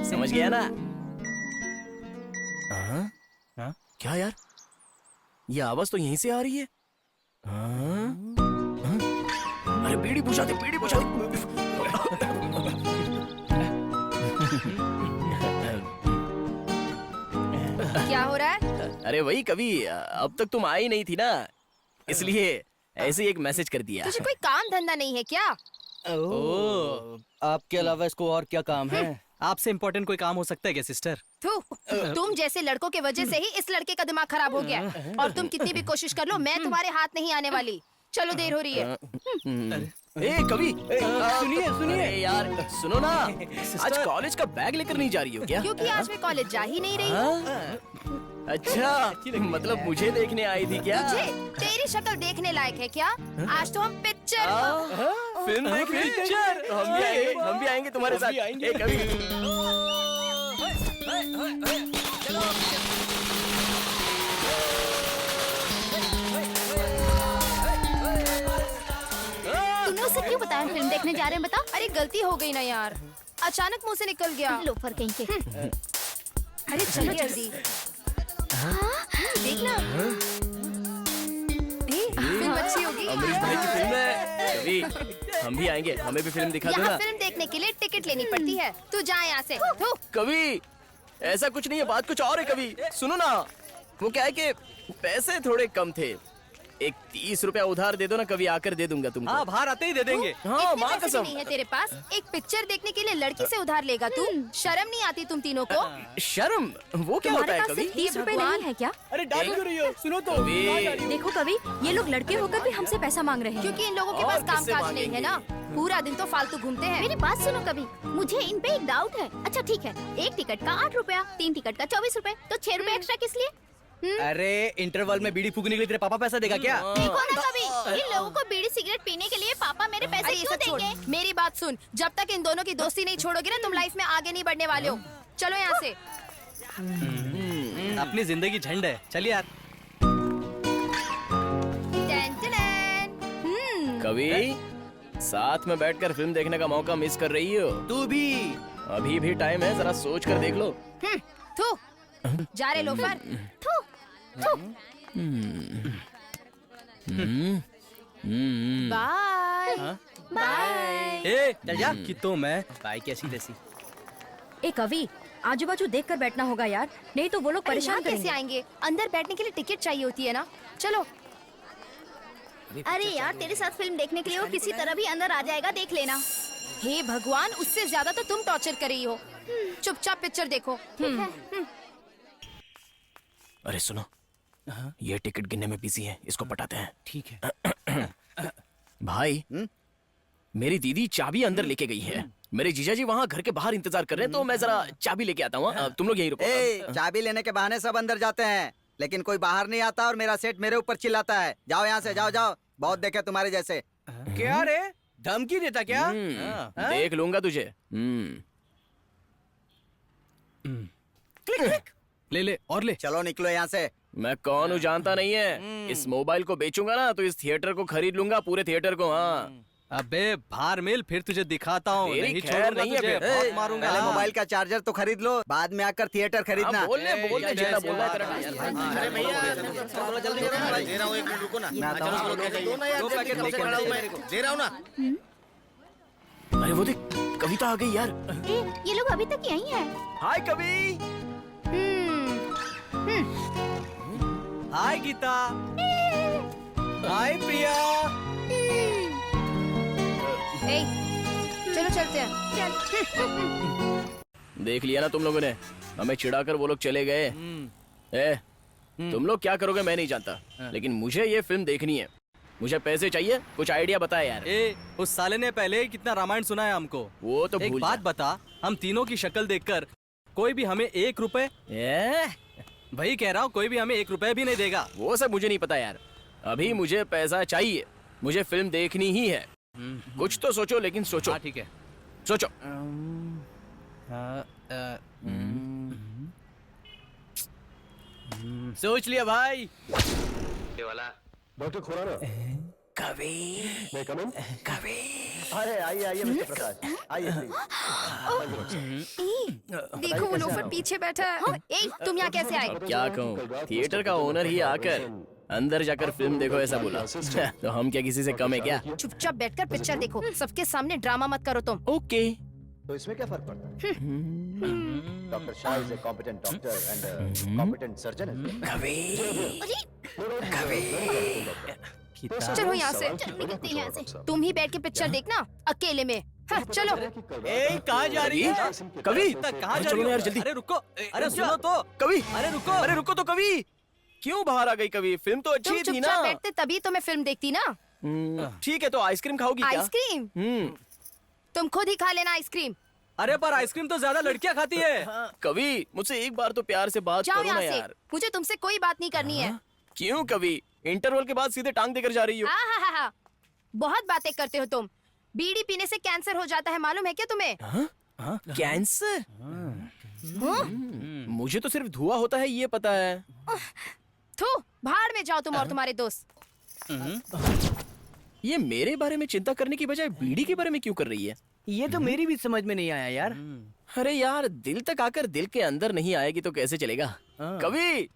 समझ गया ना? हाँ? क्या यार, ये आवाज तो यहीं से आ रही है। हाँ? अरे बीड़ी बुझा दे, बीड़ी बुझा दे। क्या हो रहा है? अरे वही कवि, अब तक तुम आई नहीं थी ना, इसलिए ऐसे ही एक मैसेज कर दिया। तुझे कोई काम धंधा नहीं है क्या? आपके अलावा इसको और क्या काम है? आपसे इम्पोर्टेंट कोई काम हो सकता है क्या सिस्टर? तुम जैसे लड़कों के वजह से ही इस लड़के का दिमाग खराब हो गया, और तुम कितनी भी कोशिश कर लो मैं तुम्हारे हाथ नहीं आने वाली। चलो, देर हो रही है। ए कवि, सुनिए सुनिए यार, सुनो ना, आज कॉलेज का बैग लेकर नहीं जा रही हो क्या? क्योंकि आज मैं कॉलेज जा ही नहीं रही हूँ। अच्छा, मतलब मुझे देखने आई थी क्या? तुझे तेरी शक्ल देखने लायक है क्या? आज तो हम पिक्चर फिल्म देख रहे हैं। हम भी आएंगे तुम्हारे साथ। ए कवि, तूने उसे क्यों बताया फिल्म देखने जा रहे हैं? बता। अरे गलती हो गई ना यार, अचानक मुंह से निकल गया। लोफर कहीं के। अरे चलो जल्दी। देखना, फिल्म अच्छी होगी। अमरीश भाई की फिल्म है। कवि, हम भी आएंगे, हमें भी फिल्म दिखा दो यहाँ ना। फिल्म देखने के लिए टिकट लेनी पड़ती है। तू जा यहाँ से। कवि, ऐसा कुछ नहीं है, बात कुछ और है। कवि सुनो ना, वो क्या है कि पैसे थोड़े कम थे, एक 30 रुपया उधार दे दो ना कभी, आकर दे दूंगा तुमको। हाँ, बाहर आते ही दे देंगे। हाँ, इतने माँ पैसे भी कसम। नहीं है तेरे पास, एक पिक्चर देखने के लिए लड़की से उधार लेगा तू? शर्म नहीं आती तुम तीनों को? शर्म? वो क्या होता है कवि? 30 रुपए नहीं है क्या? अरे डांट क्यों रही हो? सुनो तो। कवि, देखो कवि, ये लोग लड़के होकर भी हमसे पैसा मांग रहे हैं। क्योंकि इन लोगों के और पास काम किससे काज नहीं है ना, पूरा दिन तो फालतू घूमते हैं। मेरी बात सुनो कभी, मुझे इन पे एक डाउट है। अच्छा ठीक है, एक टिकट का 8 रुपया, 3 टिकट का 24 रुपए, तो 6 रुपए एक्स्ट्रा किस लिए? अरे इंटरवल में बीड़ी फूकने के लिए तेरे पापा पैसा देगा क्या? देखो ना कभी, इन लोगों को बीड़ी सिगरेट पीने के लिए पापा मेरे पैसे अरे ये क्यों सब छोड़, देंगे? मेरी बात सुन, जब तक इन दोनों की दोस्ती नहीं छोड़ोगे ना, तुम लाइफ में आगे नहीं बढ़ने वाले हो। चलो यहाँ से। अपनी जिंदगी झंड है, चलिए यार। टन टन। कवि, साथ में बैठकर फिल्म देखने का मौका मिस कर रही हो। तू भी। अभी भी टाइम है, जरा सोच कर देख लो। थू, जा रे लोफर। थू, थू। Bye bye. ए चल जा कि तो मैं भाई कैसी तैसी। ए कवि, आजू बाजू देख कर बैठना होगा यार, नहीं तो वो लोग अरे परेशान यहाँ कैसे करेंगे। आएंगे? अंदर बैठने के लिए टिकट चाहिए होती है ना। चलो। अरे यार तेरे साथ फिल्म देखने के लिए वो किसी तरह भी अंदर आ जाएगा, देख लेना। हे भगवान, उससे ज्यादा तो तुम टॉर्चर कर रही हो। चुपचाप पिक्चर देखो। अरे सुनो, ये टिकट गिनने में बिजी है, इसको पटाते हैं। ठीक है। भाई मेरी दीदी चाबी अंदर लेके गई है। मेरे जीजा जी वहाँ घर के बाहर इंतजार कर रहे हैं, तो मैं जरा चाबी लेके आता हूँ। तुम लोग यहीं रुको। चाबी लेने के बहाने सब अंदर जाते हैं, लेकिन कोई बाहर नहीं आता और मेरा सेट मेरे ऊपर चिल्लाता है। जाओ यहाँ से, जाओ जाओ। बहुत देखे तुम्हारे जैसे। क्या रे, धमकी देता क्या? देख लूंगा तुझे। ले ले और ले। चलो निकलो यहाँ से। मैं कौन हूँ जानता नहीं है। इस मोबाइल को बेचूंगा ना तो इस थिएटर को खरीद लूंगा, पूरे थिएटर को। हाँ अबे बाहर मिल, फिर तुझे दिखाता हूँ। तेरी नहीं खैर छोड़ूंगा नहीं है तुझे, फिर। बहुत मारूंगा। पहले मोबाइल का चार्जर तो खरीद लो, बाद में आकर थिएटर खरीदना। हाँ, बोलने जितना बोलना है तेरा। अरे भैया थोड़ा जल्दी करो ना, दे रहा हूँ, एक मिनट रुको ना। मैं आता हूँ। दो ना यार, दो पैकेट कब से लेके खड़ा हूँ मैं, दे रहा हूँ ना। अरे वो देख, कविता आ गई यार। ये लोग अभी तक यहीं हैं। हाय कवि। हाय गीता। हाय प्रिया। ए, चलो चलते हैं। देख लिया ना तुम लोगों ने, हमें चिढ़ाकर वो लोग चले गए। तुम लोग क्या करोगे मैं नहीं जानता, लेकिन मुझे ये फिल्म देखनी है। मुझे पैसे चाहिए, कुछ आइडिया बता यार। उस साले ने पहले ही कितना रामायण सुना है हमको। वो तो एक भूल बात जा। बता, हम तीनों की शक्ल देखकर कोई भी हमें 1 रुपए, वही कह रहा हूँ, कोई भी हमें 1 रुपए भी नहीं देगा। वो सब मुझे नहीं पता यार, अभी मुझे पैसा चाहिए। मुझे फिल्म देखनी ही है। कुछ तो सोचो, लेकिन सोचो। हाँ ठीक है, सोचो। सोच लिया भाई। डॉक्टर खुराना। कवि। कवि। अरे आइए आइए मिस्टर प्रकाश, आइए देखो वो लोफर पीछे बैठा है। ए, तुम यहाँ कैसे आए? क्या कहूँ, थिएटर का ओनर ही आकर अंदर जाकर फिल्म देखो ऐसा बोला। तो हम क्या किसी से कम है क्या? चुपचाप बैठकर पिक्चर देखो, सबके सामने ड्रामा मत करो तुम। ओके। तो इसमें क्या फर्क पड़ता है? Doctor Shah is a competent doctor and competent surgeon as well. चलो यहाँ से, निकलते हैं यहाँ से। तुम ही बैठ के पिक्चर देखना अकेले में। हाँ, चलो। कहाँ जा रही है? कवि कहाँ जा चलो रही ना हो? यार जल्दी। अरे रुको, अरे सुनो तो। कवि, अरे रुको, अरे रुको तो कवि। क्यों बाहर आ गई कवि? फिल्म तो तुम अच्छी थी ना। चुपचाप बैठते तभी तो मैं फिल्म देखती ना। ठीक है, तो आइसक्रीम खाओगी क्या? आइसक्रीम? तुम खुद ही खा लेना आइसक्रीम। अरे पर आइसक्रीम तो ज्यादा लड़कियां खाती है। कवि मुझसे एक बार तो प्यार से बात जाओ करो ना यहाँ से, यार। मुझे तुमसे कोई बात नहीं करनी है। क्यों कवि? इंटरवल के बाद सीधे टांग देकर जा रही हो। हाँ, बहुत बातें करते हो तुम। बीड़ी पीने से कैंसर हो जाता है, मालूम है क्या तुम्हें? कैंसर? मुझे तो सिर्फ धुआं होता है ये पता है। थू, भाड़ में जाओ तुम और तुम्हारे दोस्त। ये मेरे बारे में चिंता करने की बजाय बीड़ी के बारे में क्यों कर रही है? ये तो मेरी भी समझ में नहीं आया यार। अरे यार, दिल तक आकर दिल के अंदर नहीं आएगी तो कैसे चलेगा? कवि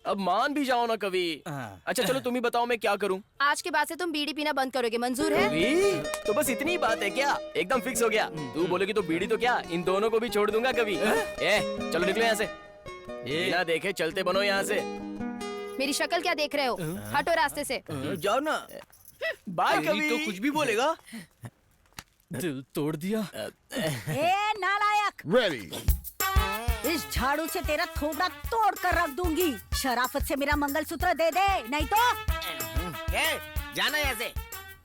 अब मान भी जाओ ना कवि। अच्छा चलो तुम ही बताओ मैं क्या करूं? आज के बाद से तुम बीड़ी पीना बंद करोगे, मंजूर है? कवि तो बस इतनी बात है क्या? एकदम फिक्स हो गया। तू बोलेगी तो बीड़ी तो क्या, इन दोनों को भी छोड़ दूंगा कवि। चलो निकलो यहाँ से, बिना देखे चलते बनो यहाँ से। मेरी शक्ल क्या देख रहे हो? हटो रास्ते से। जाओ ना। बाय कवि। तो कुछ भी बोलेगा। दिल तोड़ दिया। ए नालायक, इस झाड़ू से तेरा थोबड़ा तोड़ कर रख दूंगी। शराफत से मेरा मंगलसूत्र दे दे, नहीं तो। जाना यहाँ से।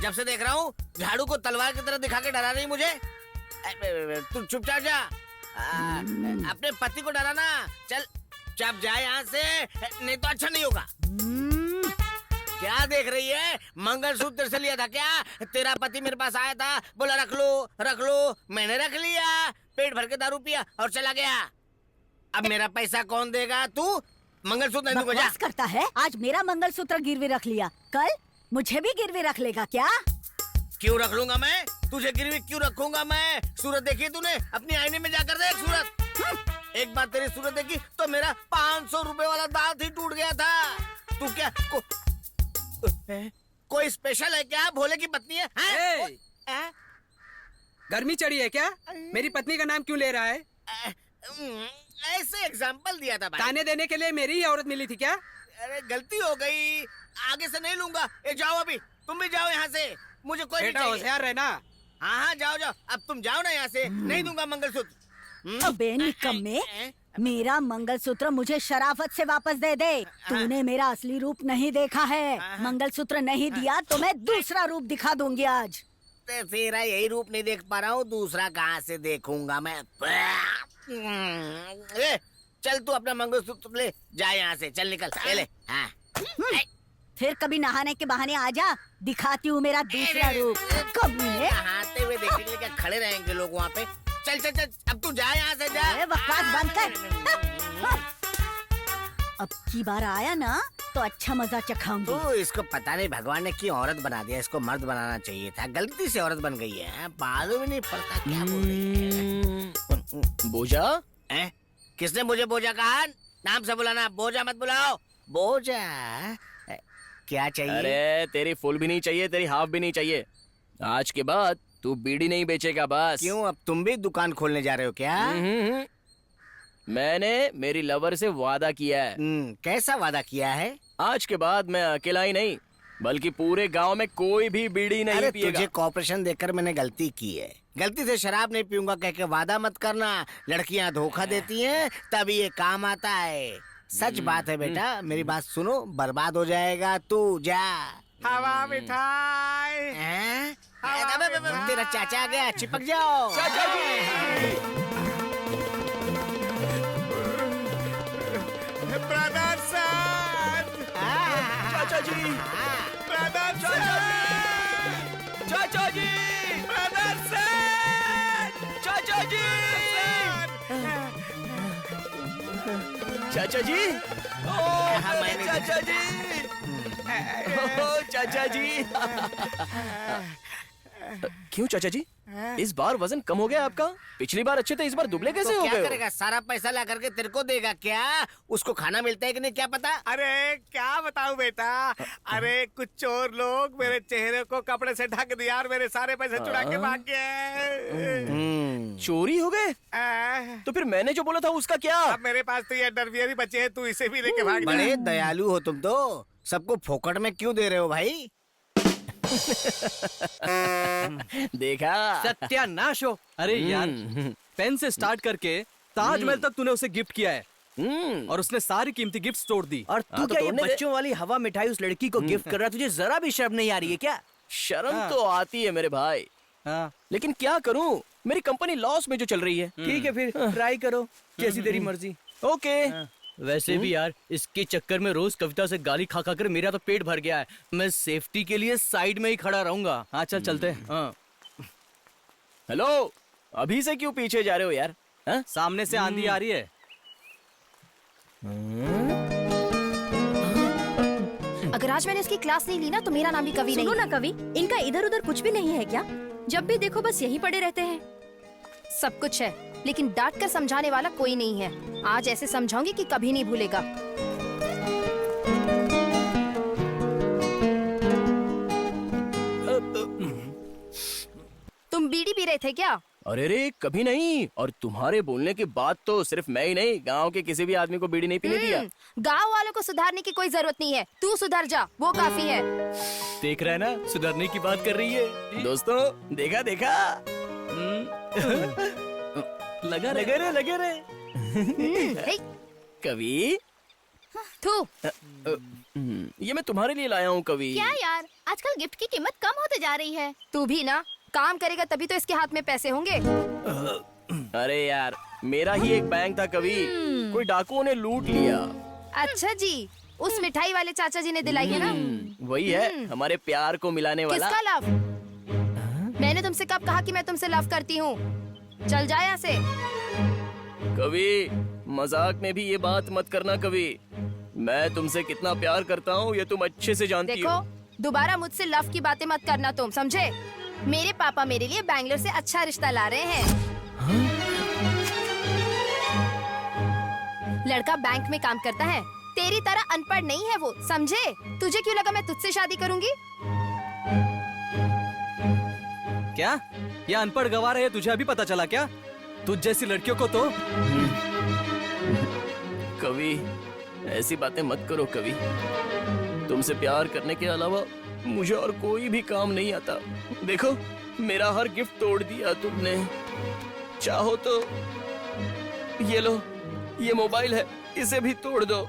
जब से देख रहा हूँ झाड़ू को तलवार की तरह दिखा के डरा रही मुझे। तू चुपचाप जा, अपने पति को डराना। चल चुप जा यहाँ से, नहीं तो अच्छा नहीं होगा। क्या देख रही है? मंगलसूत्र तेरे से लिया था क्या? तेरा पति मेरे पास आया था, बोला रख लो रख लो, मैंने रख लिया, पेट भर के दारू पिया और चला गया। अब मेरा पैसा कौन देगा? तू मंगलसूत्र नहीं दूंगा, जा। बकवास करता है। आज मेरा मंगलसूत्र गिरवी रख लिया, कल मुझे भी गिरवी रख लेगा क्या? क्यों रख लूंगा मैं? तुझे गिरवी क्यों रखूंगा मैं? सूरत देखी तूने? अपनी आईने में जाकर देख सूरत। एक बार तेरी सूरत देखी तो मेरा 500 रुपए वाला दांत ही टूट गया था। तू क्या कोई स्पेशल है क्या? भोले की पत्नी है? हैं? गर्मी चढ़ी है क्या? मेरी पत्नी का नाम क्यों ले रहा है? ऐसे एग्जाम्पल दिया था भाई। ताने देने के लिए मेरी ही औरत मिली थी क्या? अरे गलती हो गई, आगे से नहीं लूंगा। ए जाओ, अभी तुम भी जाओ यहाँ से, मुझे कोई बेटा होशियार रहना। हाँ जाओ जाओ, अब तुम जाओ ना यहाँ से, नहीं दूंगा मंगलसूत्र। अबे निकम्मे, मेरा मंगलसूत्र मुझे शराफत से वापस दे दे। तूने मेरा असली रूप नहीं देखा है। मंगलसूत्र नहीं दिया तो मैं दूसरा रूप दिखा दूंगी आज। तेरा यही रूप नहीं देख पा रहा हूँ, दूसरा कहाँ से देखूंगा मैं? चल तू अपना मंगलसूत्र ले, जा यहाँ से, चल निकल, ले। हाँ। फिर कभी नहाने के बहाने आ जा, दिखाती हूँ मेरा दूसरा रूप। कभी नहाते हुए देखने के लिए क्या खड़े रहेंगे लोग वहाँ पे? चल चल चल, अब तू जा यहाँ से, जा। बकवास बंद कर। अब की बार आया ना तो अच्छा मजा चखाऊंगी। तो इसको पता नहीं भगवान ने क्यों औरत बना दिया, इसको मर्द बनाना चाहिए था, गलती से औरत बन गई है। मालूम ही नहीं पड़ता क्या बोल रही है। बोझा? किसने मुझे बोझा कहा? नाम से बुलाना, बोझा मत बुलाओ। बोझा क्या चाहिए? अरे तेरी फुल भी नहीं चाहिए, तेरी हाफ भी नहीं चाहिए। आज के बाद तू बीड़ी नहीं बेचेगा बस। क्यों, अब तुम भी दुकान खोलने जा रहे हो क्या? मैंने मेरी लवर से वादा किया है। कैसा वादा किया है? आज के बाद मैं अकेला ही नहीं बल्कि पूरे गांव में कोई भी बीड़ी नहीं पिएगा। तुझे कॉर्पोरेशन देकर मैंने गलती की है। गलती से शराब नहीं पीऊंगा कह के वादा मत करना। लड़कियां धोखा देती हैं तभी ये काम आता है। सच बात है बेटा, मेरी बात सुनो, बर्बाद हो जाएगा तू, जा। हवा मिठाई। तेरा चाचा आ गया, चिपक जाओ। चाचा जी। ब्रदर सन। चाचा जी, ब्रदर सन। चाचा जी, ब्रदर सन। चाचा जी, चाचा जी, चाचा जी, चाचा जी। क्यों चाचा जी, इस बार वजन कम हो गया आपका? पिछली बार अच्छे थे, इस बार दुबले कैसे तो हो क्या गए? करेगा, सारा पैसा ला करके तेरे को देगा क्या? उसको खाना मिलता है कि नहीं क्या पता? अरे क्या बताऊं बेटा, अरे कुछ चोर लोग मेरे चेहरे को कपड़े से ढक दिया और मेरे सारे पैसे चुरा के भाग गए। चोरी हो गए? तो फिर मैंने जो बोला था उसका क्या? अब मेरे पास तो ये अंडरवियर ही बचे हैं, तू इसे भी लेके भाग जा। बड़े दयालु हो तुम तो, सबको फोकट में क्यों दे रहे हो भाई? देखा, सत्यानाश हो। अरे यार, पेन से स्टार्ट करके ताजमहल तक तूने उसे गिफ्ट किया है और उसने सारी कीमती गिफ्ट्स तोड़ दी। और तू क्या ये बच्चों वाली हवा मिठाई उस लड़की को गिफ्ट कर रहा है? तुझे जरा भी शर्म नहीं आ रही है क्या? शर्म तो आती है मेरे भाई, लेकिन क्या करूं, मेरी कंपनी लॉस में जो चल रही है। ठीक है फिर ट्राई करो, जैसी तेरी मर्जी। ओके। वैसे भी यार, इसके चक्कर में रोज कविता से गाली खा खा कर मेरा तो पेट भर गया है। मैं सेफ्टी के लिए साइड में ही खड़ा रहूंगा। हाँ चल चलते हैं। हेलो, अभी से क्यों पीछे जा रहे हो यार? सामने से आंधी आ रही है। अगर आज मैंने इसकी क्लास नहीं ली ना तो मेरा नाम भी कवि नहीं। सुनो ना कवि, इनका इधर उधर कुछ भी नहीं है क्या? जब भी देखो बस यही पड़े रहते हैं। सब कुछ है लेकिन डांट कर समझाने वाला कोई नहीं है। आज ऐसे समझाऊंगी कि कभी नहीं भूलेगा। तुम बीड़ी पी रहे थे क्या? अरे रे, कभी नहीं। और तुम्हारे बोलने के बाद तो सिर्फ मैं ही नहीं, गांव के किसी भी आदमी को बीड़ी नहीं पीने दिया। गांव वालों को सुधारने की कोई जरूरत नहीं है, तू सुधर जा, वो काफी है। देख रहा है ना, सुधरने की बात कर रही है। दोस्तों, देखा देखा। लगे रे। कवि, तू ये मैं तुम्हारे लिए लाया हूँ कवि। क्या यार, आजकल गिफ्ट की कीमत कम होते जा रही है। तू भी ना काम करेगा तभी तो इसके हाथ में पैसे होंगे। अरे यार, मेरा ही एक बैंक था कवि, कोई डाकुओं ने लूट लिया। अच्छा जी, उस मिठाई वाले चाचा जी ने दिलाई है ना? वही है, हमारे प्यार को मिलाने वाला। किसका लव? मैंने तुमसे कब कहा कि मैं तुमसे लव करती हूँ? चल जा यहाँ से। कवि, मजाक में भी ये बात मत करना कवि। मैं तुमसे कितना प्यार करता हूँ ये तुम अच्छे से जानती हो। देखो, दोबारा मुझसे लव की बातें मत करना तुम, समझे? मेरे पापा मेरे लिए बैंगलोर से अच्छा रिश्ता ला रहे हैं। लड़का बैंक में काम करता है, तेरी तरह अनपढ़ नहीं है वो, समझे? तुझे क्यों लगा मैं तुझसे शादी करूंगी? क्या ये अनपढ़ गवार है, तुझे अभी पता चला क्या? तुझ जैसी लड़कियों को तो कवि, ऐसी बातें मत करो कवि। तुमसे प्यार करने के अलावा मुझे और कोई भी काम नहीं आता। देखो, मेरा हर गिफ्ट तोड़ दिया तुमने। चाहो तो ये लो, ये मोबाइल है, इसे भी तोड़ दो,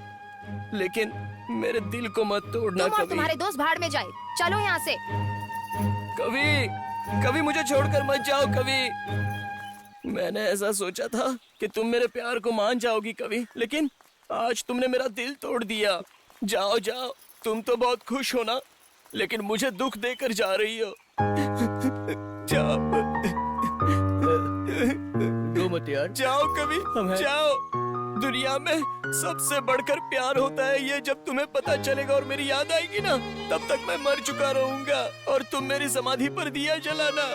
लेकिन मेरे दिल को मत तोड़ना तुम और कवि। तुम्हारे दोस्त भाड़ में जाए, चलो यहाँ से। कवि, कवि मुझे छोड़कर मत जाओ कवि। मैंने ऐसा सोचा था कि तुम मेरे प्यार को मान जाओगी कवि, लेकिन आज तुमने मेरा दिल तोड़ दिया। जाओ जाओ, तुम तो बहुत खुश हो ना, लेकिन मुझे दुख देकर जा रही हो। जाओ रो मत यार। जाओ कवि, जाओ। दुनिया में सबसे बढ़कर प्यार होता है ये, जब तुम्हें पता चलेगा और मेरी याद आएगी ना, तब तक मैं मर चुका रहूंगा। और तुम मेरी समाधि पर दिया जलाना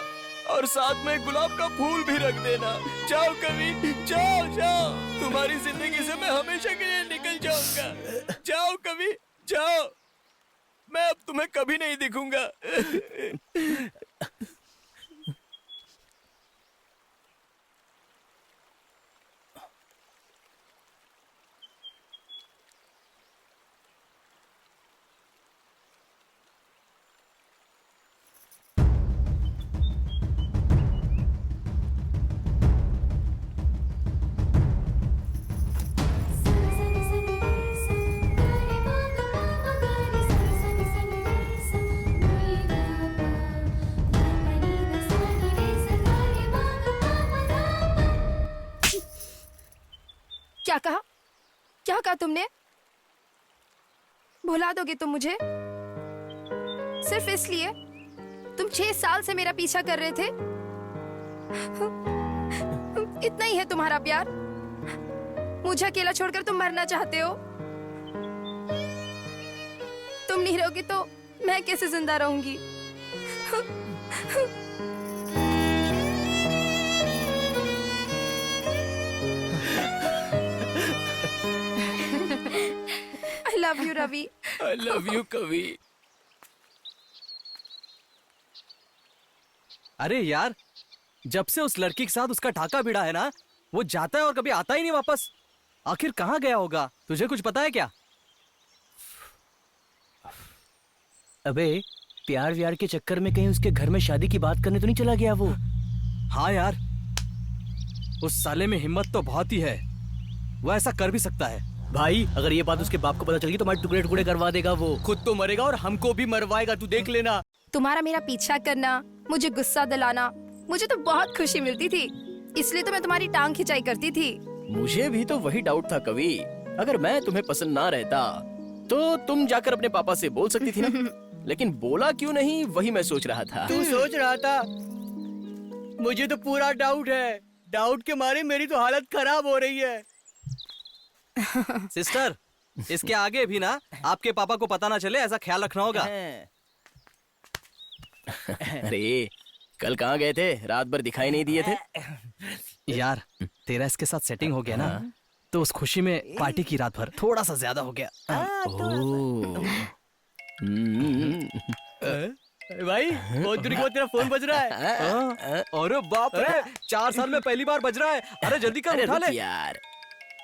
और साथ में गुलाब का फूल भी रख देना। जाओ कवि, जाओ जाओ, तुम्हारी जिंदगी से मैं हमेशा के लिए निकल जाऊंगा। जाओ कवि, जाओ, मैं अब तुम्हें कभी नहीं दिखूंगा। क्या कहा? क्या कहा तुमने? भुला दोगे तुम मुझे? सिर्फ इसलिए? तुम 6 साल से मेरा पीछा कर रहे थे? इतना ही है तुम्हारा प्यार? मुझे अकेला छोड़कर तुम मरना चाहते हो? तुम नहीं रहोगी तो मैं कैसे जिंदा रहूंगी? I love you, Ravi. I love you कवि। अरे यार, जब से उस लड़की के साथ उसका ढाका भिड़ा है ना, वो जाता है और कभी आता ही नहीं वापस। आखिर कहाँ गया होगा? तुझे कुछ पता है क्या? अबे, प्यार व्यार के चक्कर में कहीं उसके घर में शादी की बात करने तो नहीं चला गया वो? हाँ यार, उस साले में हिम्मत तो बहुत ही है, वो ऐसा कर भी सकता है। भाई, अगर ये बात उसके बाप को पता चल गई तो हमारे टुकड़े टुकड़े करवा देगा वो। खुद तो मरेगा और हमको भी मरवाएगा, तू देख लेना। तुम्हारा मेरा पीछा करना, मुझे गुस्सा दिलाना, मुझे तो बहुत खुशी मिलती थी, इसलिए तो मैं तुम्हारी टांग खिंचाई करती थी। मुझे भी तो वही डाउट था कवि। अगर मैं तुम्हें पसंद ना रहता तो तुम जाकर अपने पापा से बोल सकती थी ना, लेकिन बोला क्यों नहीं, वही मैं सोच रहा था। तू सोच रहा था? मुझे तो पूरा डाउट है। डाउट के मारे मेरी तो हालत खराब हो रही है। सिस्टर, इसके आगे भी ना आपके पापा को पता ना चले, ऐसा ख्याल रखना होगा। अरे, कल कहाँ गए थे? रात भर दिखाई नहीं दिए थे। यार, तेरा इसके साथ सेटिंग हो गया ना, तो उस खुशी में पार्टी की रात भर थोड़ा सा ज्यादा हो गया। भाई, बहुत दूरी के बाद तेरा फोन बज रहा है। अरे बाप रे, 4 साल में पहली बार बज रहा है। अरे जल्दी कर, उठा ले यार।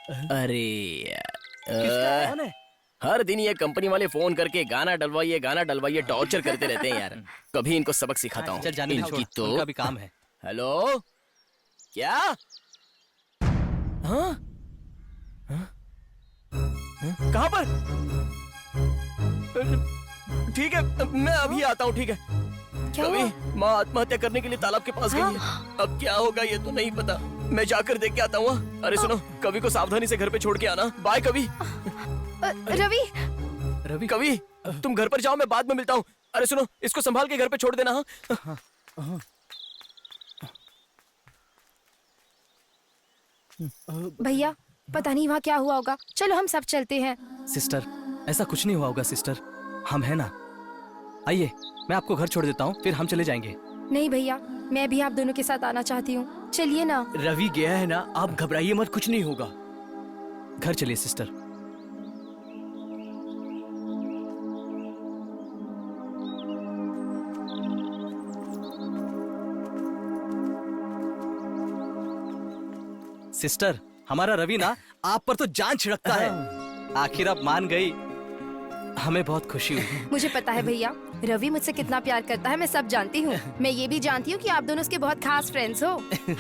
अरे किसका फोन है? हर दिन ये कंपनी वाले फोन करके गाना डलवाइए टॉर्चर करते रहते हैं यार। कभी इनको सबक सिखाता हूँ। चल जाने दे, इनकी छोड़, उनका भी काम है। हेलो, क्या? हाँ? कहाँ पर? ठीक है, मैं अभी आता हूँ। ठीक है। कभी माँ आत्महत्या करने के लिए तालाब के पास गई है। अब क्या होगा ये तो नहीं पता, मैं जाकर देख के आता हूँ। अरे सुनो, कवि को सावधानी से घर पे छोड़ के आना। बाय कवि। रवि, कवि, तुम घर पर जाओ, मैं बाद में मिलता हूँ। अरे सुनो, इसको संभाल के घर पे छोड़ देना। हाँ? भैया, पता नहीं वहाँ क्या हुआ होगा, चलो हम सब चलते हैं। सिस्टर, ऐसा कुछ नहीं हुआ होगा सिस्टर, हम है ना। आइए, मैं आपको घर छोड़ देता हूँ, फिर हम चले जाएंगे। नहीं भैया, मैं भी आप दोनों के साथ आना चाहती हूँ, चलिए ना। रवि गया है ना, आप घबराइए मत, कुछ नहीं होगा। घर चलिए सिस्टर। सिस्टर, हमारा रवि ना आप पर तो जान छिड़कता है। आखिर आप मान गई, हमें बहुत खुशी हुई। मुझे पता है भैया, रवि मुझसे कितना प्यार करता है, मैं सब जानती हूँ। मैं ये भी जानती हूँ कि आप दोनों उसके बहुत खास फ्रेंड्स हो।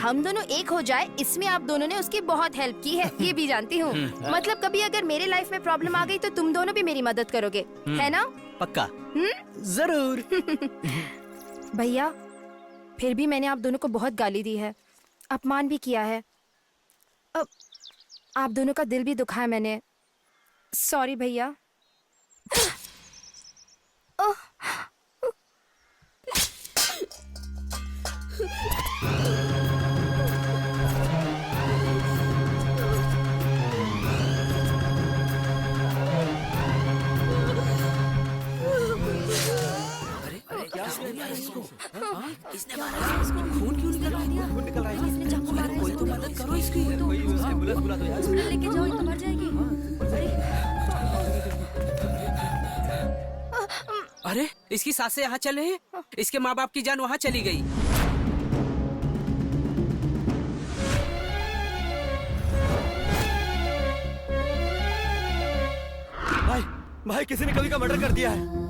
हम दोनों एक हो जाए, इसमें आप दोनों ने उसकी बहुत हेल्प की है, ये भी जानती हूँ। मतलब कभी अगर मेरे लाइफ में प्रॉब्लम आ गई तो तुम दोनों भी मेरी मदद करोगे, है ना? पक्का। जरूर। भैया, फिर भी मैंने आप दोनों को बहुत गाली दी है, अपमान भी किया है। अब आप दोनों का दिल भी दुखाया मैंने। सॉरी भैया। इसने मारा इसको, खून क्यों निकल रहा है? खून निकल रहा है, इसने चाकू मारा है। कोई तो मदद करो इसकी। कोई उसके बुला तो यार, हॉस्पिटल लेके जाओ, तो मर जाएगी। अरे इसकी सासें यहाँ चले हैं, इसके माँ बाप की जान वहाँ चली गई। भाई, भाई किसी ने कवि का मर्डर कर दिया है।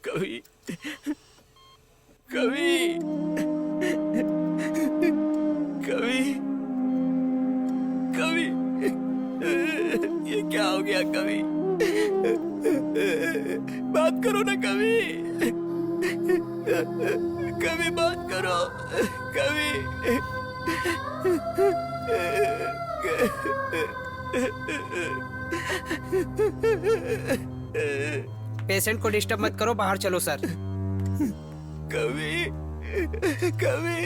कवि, कवि, कवि, कवि, ये क्या हो गया कवि? बात करो ना कवि, कवि बात करो, कवि। पेशेंट को डिस्टर्ब मत करो, बाहर चलो सर। कवि, कवि।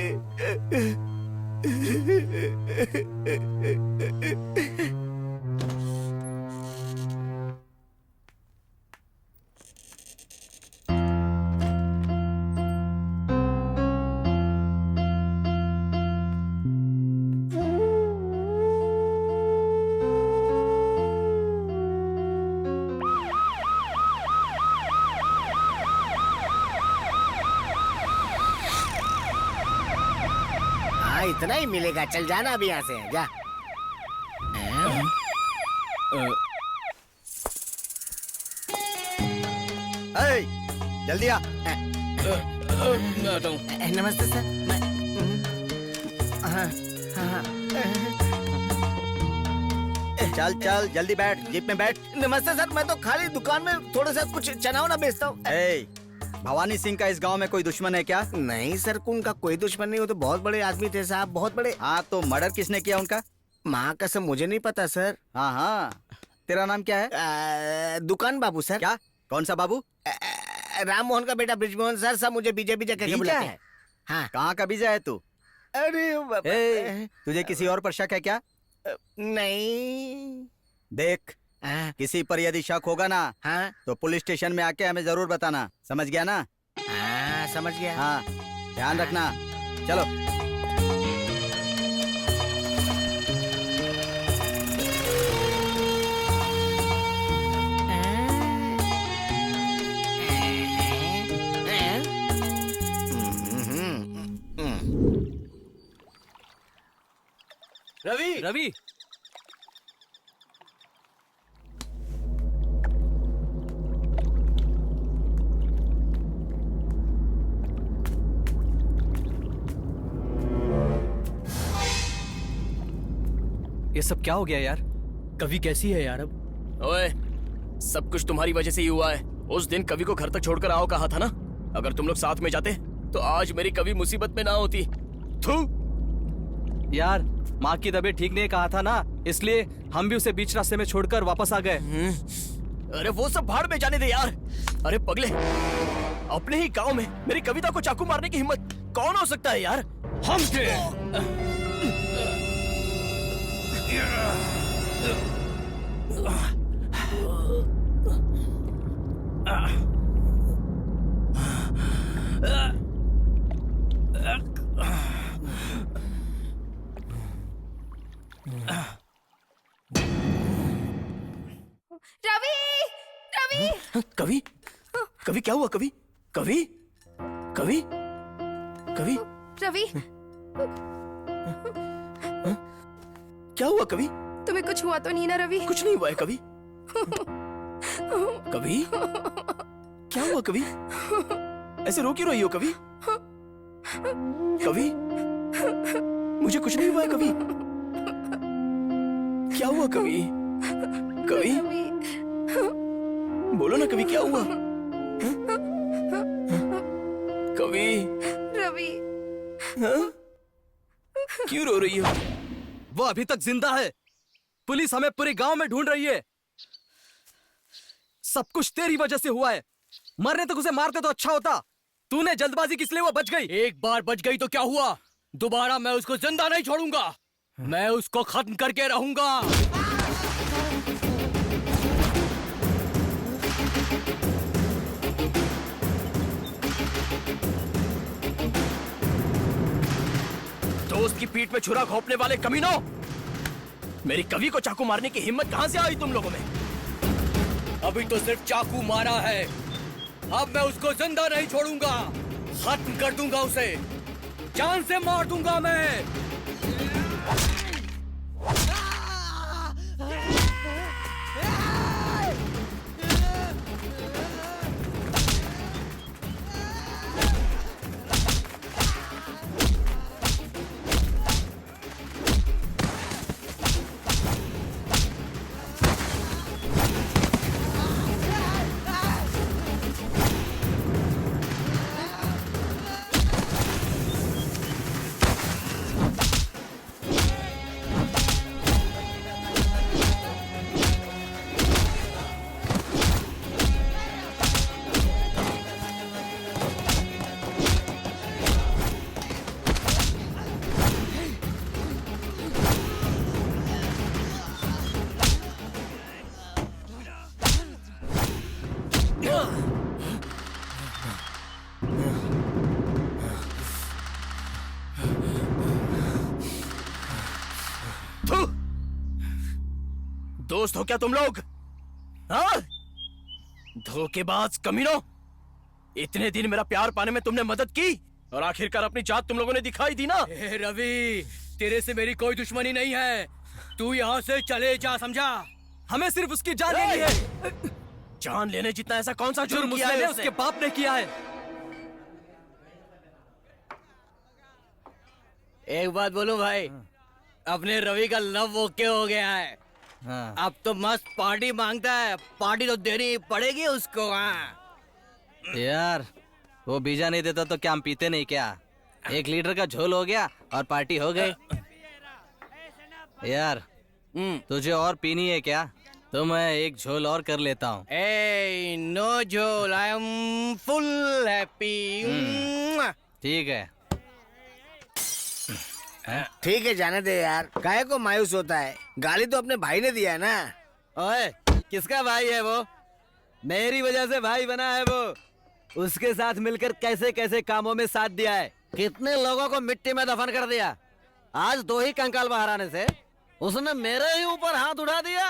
इतना ही मिलेगा, चल जाना अभी यहाँ से, जा। जल्दी आ। नमस्ते सर। चल चल जल्दी बैठ, जीप में बैठ। नमस्ते सर, मैं तो खाली दुकान में थोड़ा सा कुछ चना वना बेचता हूँ। भवानी सिंह का इस गांव में कोई दुश्मन है क्या? नहीं सर, उनका कोई दुश्मन नहीं, वो तो बहुत बड़े आदमी थे साहब, बहुत बड़े। हाँ, तो मर्डर किसने किया उनका? माँ कसम मुझे नहीं पता सर। हाँ हाँ, तेरा नाम क्या है? दुकान बाबू सर। क्या? कौन सा बाबू? राम मोहन का बेटा ब्रिजमोहन सर। सब मुझे बीजे बीजे कहके बुलाते हैं। हाँ। कहाँ का बीजा है तू? अरे तुझे किसी और पर शक है क्या? नहीं। देख, किसी पर यदि शक होगा ना, तो पुलिस स्टेशन में आके हमें जरूर बताना, समझ गया ना? हाँ समझ गया। हाँ, ध्यान रखना। चलो। रवि, रवि, ये सब क्या हो गया यार? कवि कैसी है यार अब? ओए, सब कुछ तुम्हारी वजह से ही हुआ है। उस दिन कवि को घर तक छोड़कर आओ कहा था ना। अगर तुम लोग साथ में जाते तो आज मेरी कवि मुसीबत में ना होती। थू यार, माँ की तबीयत ठीक नहीं कहा था ना, इसलिए हम भी उसे बीच रास्ते में छोड़कर वापस आ गए। अरे वो सब भाड़ में जाने दे यार। अरे पगले, अपने ही गांव में मेरी कविता को चाकू मारने की हिम्मत कौन हो सकता है यार? हम थे। रवि, रवि, कवि, कवि क्या हुआ? कवि, कवि, कवि, कवि, रवि, क्या हुआ कवि? तुम्हें कुछ हुआ तो नहीं ना रवि? कुछ नहीं हुआ है कवि। कवि, क्या हुआ कवि? ऐसे रो क्यों रही हो कवि? कवि, मुझे कुछ नहीं हुआ है कवि। क्या हुआ कवि? कवि, बोलो ना कवि, क्या हुआ? कवि, रवि, हाँ? क्यों रो रही हो? वो अभी तक जिंदा है। पुलिस हमें पूरे गांव में ढूंढ रही है। सब कुछ तेरी वजह से हुआ है। मरने तक उसे मारते तो अच्छा होता। तूने जल्दबाजी किस लिए? वो बच गई। एक बार बच गई तो क्या हुआ? दोबारा मैं उसको जिंदा नहीं छोड़ूंगा। मैं उसको खत्म करके रहूंगा। दोस्त की पीठ में छुरा घोंपने वाले कमीनों, मेरी कवि को चाकू मारने की हिम्मत कहां से आई तुम लोगों में? अभी तो सिर्फ चाकू मारा है, अब मैं उसको जिंदा नहीं छोड़ूंगा। खत्म कर दूंगा उसे, जान से मार दूंगा मैं। दोस्त हो क्या तुम लोग? हाँ? धोखेबाज कमीनों, इतने दिन मेरा प्यार पाने में तुमने मदद की और आखिरकार अपनी जात तुम लोगों ने दिखाई दी ना। रवि, तेरे से मेरी कोई दुश्मनी नहीं है। तू यहाँ से चले जा, समझा? हमें सिर्फ उसकी जान लेनी है। जान लेने जितना ऐसा कौन सा जुर्म किया है? उसके बाप ने किया है। एक बात बोलूं भाई, अपने रवि का लव ओके हो गया है। हाँ। अब तो मस्त पार्टी मांगता है। पार्टी तो देनी पड़ेगी उसको। हाँ यार, वो बीजा नहीं देता तो क्या हम पीते नहीं क्या? 1 लीटर का झोल हो गया और पार्टी हो गई। यार, तुझे और पीनी है क्या? तो मैं 1 झोल और कर लेता हूँ। ए नो झोल, आई एम फुल हैप्पी। ठीक है। ठीक है, जाने दे यार, काहे को मायूस होता है? गाली तो अपने भाई ने दिया है ना। ओए, किसका भाई है वो? मेरी वजह से भाई बना है वो। उसके साथ मिलकर कैसे कैसे कामों में साथ दिया है। कितने लोगों को मिट्टी में दफन कर दिया। आज 2 ही कंकाल बाहर आने से उसने मेरे ही ऊपर हाथ उठा दिया।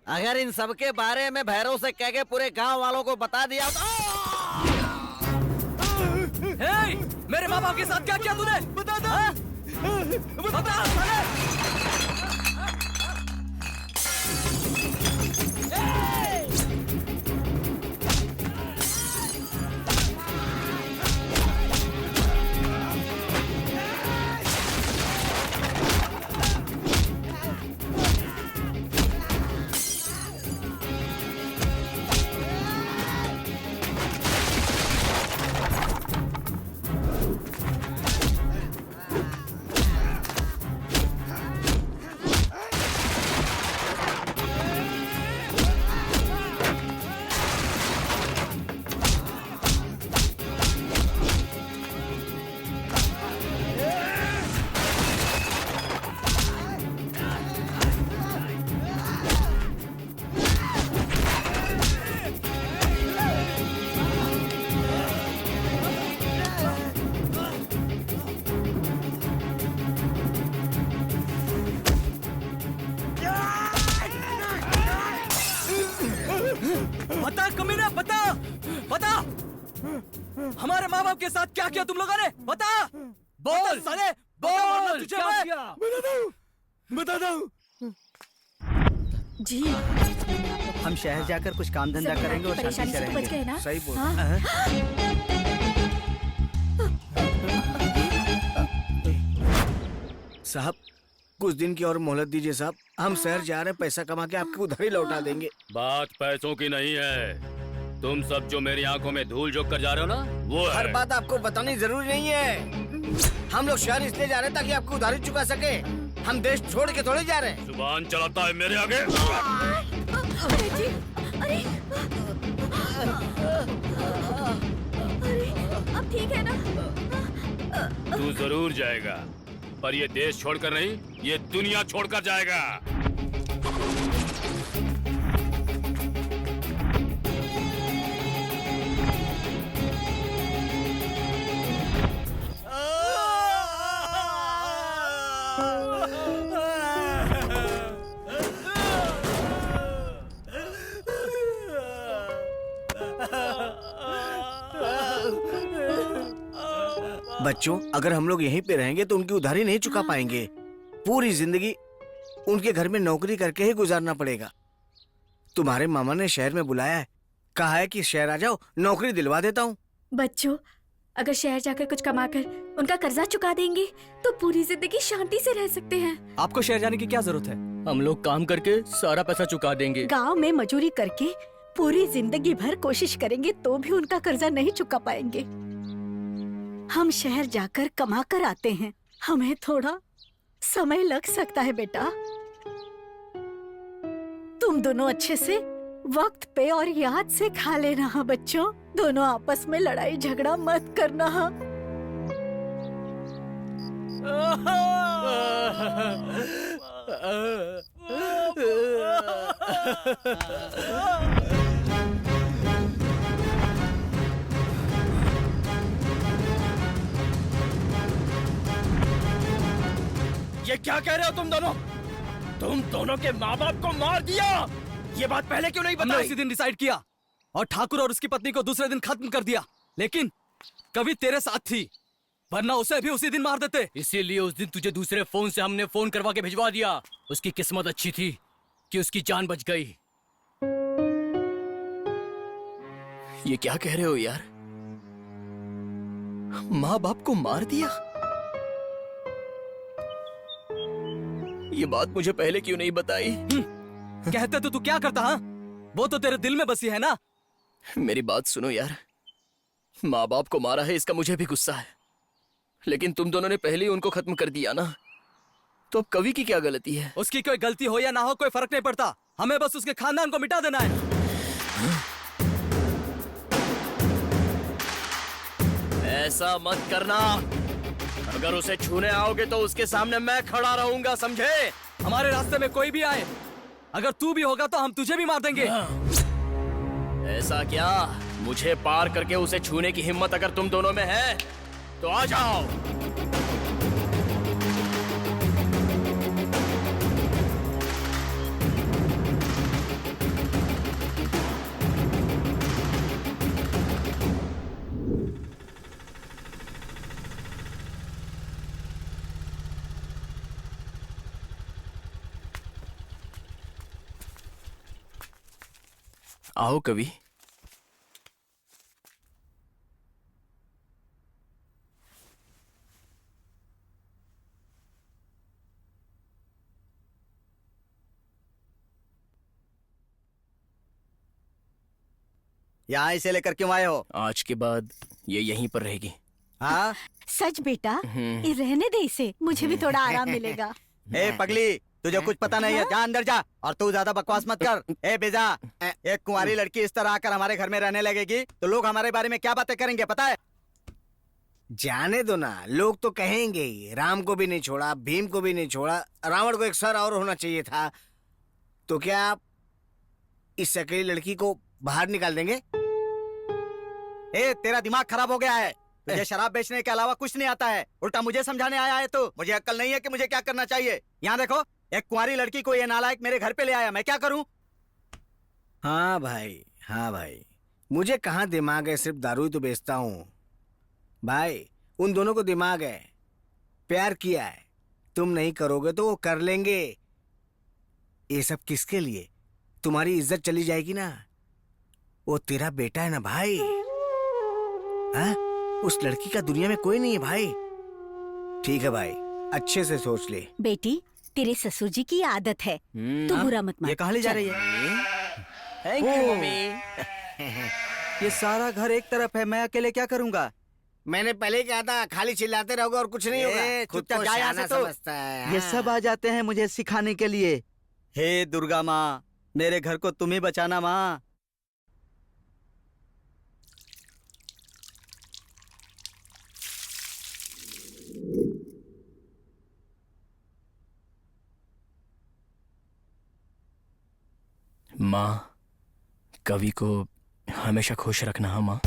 अगर इन सब के बारे में भैरव से कह के पूरे गांव वालों को बता दिया तो... हे, मेरे माँ बाप के साथ क्या किया तूने? बता दो। बता बता कमीना, बता बता, हमारे माँ बाप के साथ क्या किया तुम लोगों ने? बता, बोल साले, बोल तुझे मैं बताता हूँ। जी हम शहर जाकर कुछ काम धंधा करेंगे और शांति परेशानी से से तो बच गए रहेंगे। ना? सही बोल। साहब कुछ दिन की और मोहलत दीजिए साहब, हम शहर जा रहे हैं, पैसा कमा के आपकी उधारी लौटा देंगे। बात पैसों की नहीं है, तुम सब जो मेरी आंखों में धूल झोंक कर जा रहे हो ना, वो हर है। बात आपको बतानी जरूरी नहीं है। हम लोग शहर इसलिए जा रहे हैं ताकि आपकी उधारी चुका सके। हम देश छोड़ के थोड़े जा रहे हैं। जुबान चलाता है मेरे आगे। अरे जी, अरे अब ठीक है ना? तू जरूर जाएगा, पर ये देश छोड़कर नहीं, ये दुनिया छोड़कर जाएगा। बच्चों, अगर हम लोग यहीं पे रहेंगे तो उनकी उधारी नहीं चुका पाएंगे। पूरी जिंदगी उनके घर में नौकरी करके ही गुजारना पड़ेगा। तुम्हारे मामा ने शहर में बुलाया है, कहा है कि शहर आ जाओ, नौकरी दिलवा देता हूँ। बच्चों, अगर शहर जाकर कुछ कमाकर उनका कर्जा चुका देंगे तो पूरी जिंदगी शांति से रह सकते हैं। आपको शहर जाने की क्या जरूरत है? हम लोग काम करके सारा पैसा चुका देंगे। गांव में मजूरी करके पूरी जिंदगी भर कोशिश करेंगे तो भी उनका कर्जा नहीं चुका पाएंगे। हम शहर जाकर कमा कर आते हैं, हमें थोड़ा समय लग सकता है बेटा। तुम दोनों अच्छे से वक्त पे और याद से खा लेना हाँ बच्चों। दोनों आपस में लड़ाई झगड़ा मत करना हाँ। ये क्या कह रहे हो तुम दोनों? तुम दोनों के माँ बाप को मार दिया। ये बात पहले क्यों नहीं हमने बताई? उसी दिन डिसाइड किया और ठाकुर और उसकी पत्नी को दूसरे दिन खत्म कर दिया, लेकिन कवि तेरे साथ थी, वरना उसे भी उसी दिन मार देते। इसीलिए उस दिन तुझे दूसरे फोन से हमने फोन करवा के भिजवा दिया। उसकी किस्मत अच्छी थी कि उसकी जान बच गई। ये क्या कह रहे हो यार? माँ बाप को मार दिया? ये बात मुझे पहले क्यों नहीं बताई? कहते तो तू क्या करता हाँ? वो तो तेरे दिल में बसी है ना। मेरी बात सुनो यार, माँ बाप को मारा है इसका मुझे भी गुस्सा है, लेकिन तुम दोनों ने पहले ही उनको खत्म कर दिया ना, तो अब कवि की क्या गलती है? उसकी कोई गलती हो या ना हो कोई फर्क नहीं पड़ता, हमें बस उसके खानदान को मिटा देना है। ऐसा मत करना, अगर उसे छूने आओगे तो उसके सामने मैं खड़ा रहूंगा, समझे? हमारे रास्ते में कोई भी आए, अगर तू भी होगा तो हम तुझे भी मार देंगे। ऐसा क्या? मुझे पार करके उसे छूने की हिम्मत अगर तुम दोनों में है तो आ जाओ। आओ कवि। यहाँ इसे लेकर क्यों आए हो? आज के बाद ये यहीं पर रहेगी। हाँ? सच बेटा, ये रहने दे इसे, मुझे भी थोड़ा आराम मिलेगा। ए पगली, तुझे कुछ पता नहीं है, जा अंदर जा। और तू ज्यादा बकवास मत कर। ए बेजा, एक कुंवारी लड़की इस तरह आकर हमारे घर में रहने लगेगी तो लोग हमारे बारे में क्या बातें करेंगे पता है? जाने दो ना, लोग तो कहेंगे ही। राम को भी नहीं छोड़ा, भीम को भी नहीं छोड़ा, रावण को एक सर और होना चाहिए था। तो क्या आप इस अकेली लड़की को बाहर निकाल देंगे? ए तेरा दिमाग खराब हो गया है, तुझे शराब बेचने के अलावा कुछ नहीं आता है, उल्टा मुझे समझाने आया है। तो मुझे अक्ल नहीं है कि मुझे क्या करना चाहिए। यहाँ देखो, एक कुंवारी लड़की को ये नालायक मेरे घर पे ले आया, मैं क्या करूँ? हाँ भाई, हाँ भाई, मुझे कहाँ दिमाग है, सिर्फ दारू ही तो बेचता हूँ। भाई उन दोनों को दिमाग है, प्यार किया है, तुम नहीं करोगे तो वो कर लेंगे। ये सब किसके लिए? तुम्हारी इज्जत चली जाएगी ना। वो तेरा बेटा है ना भाई। हाँ? उस लड़की का दुनिया में कोई नहीं है भाई। ठीक है भाई, अच्छे से सोच ले। बेटी, तेरे ससुर जी की आदत है, तू बुरा मत मान। ये कहाँ ले जा रही है? Thank you mummy. ये सारा घर एक तरफ है, मैं अकेले क्या करूँगा? मैंने पहले ही कहा था, खाली चिल्लाते रहोगे और कुछ नहीं होगा। खुद को शाना समझता है। ये सब आ जाते हैं मुझे सिखाने के लिए। हे दुर्गा माँ, मेरे घर को तुम ही बचाना माँ। माँ, कवि को हमेशा खुश रखना। हाँ माँ।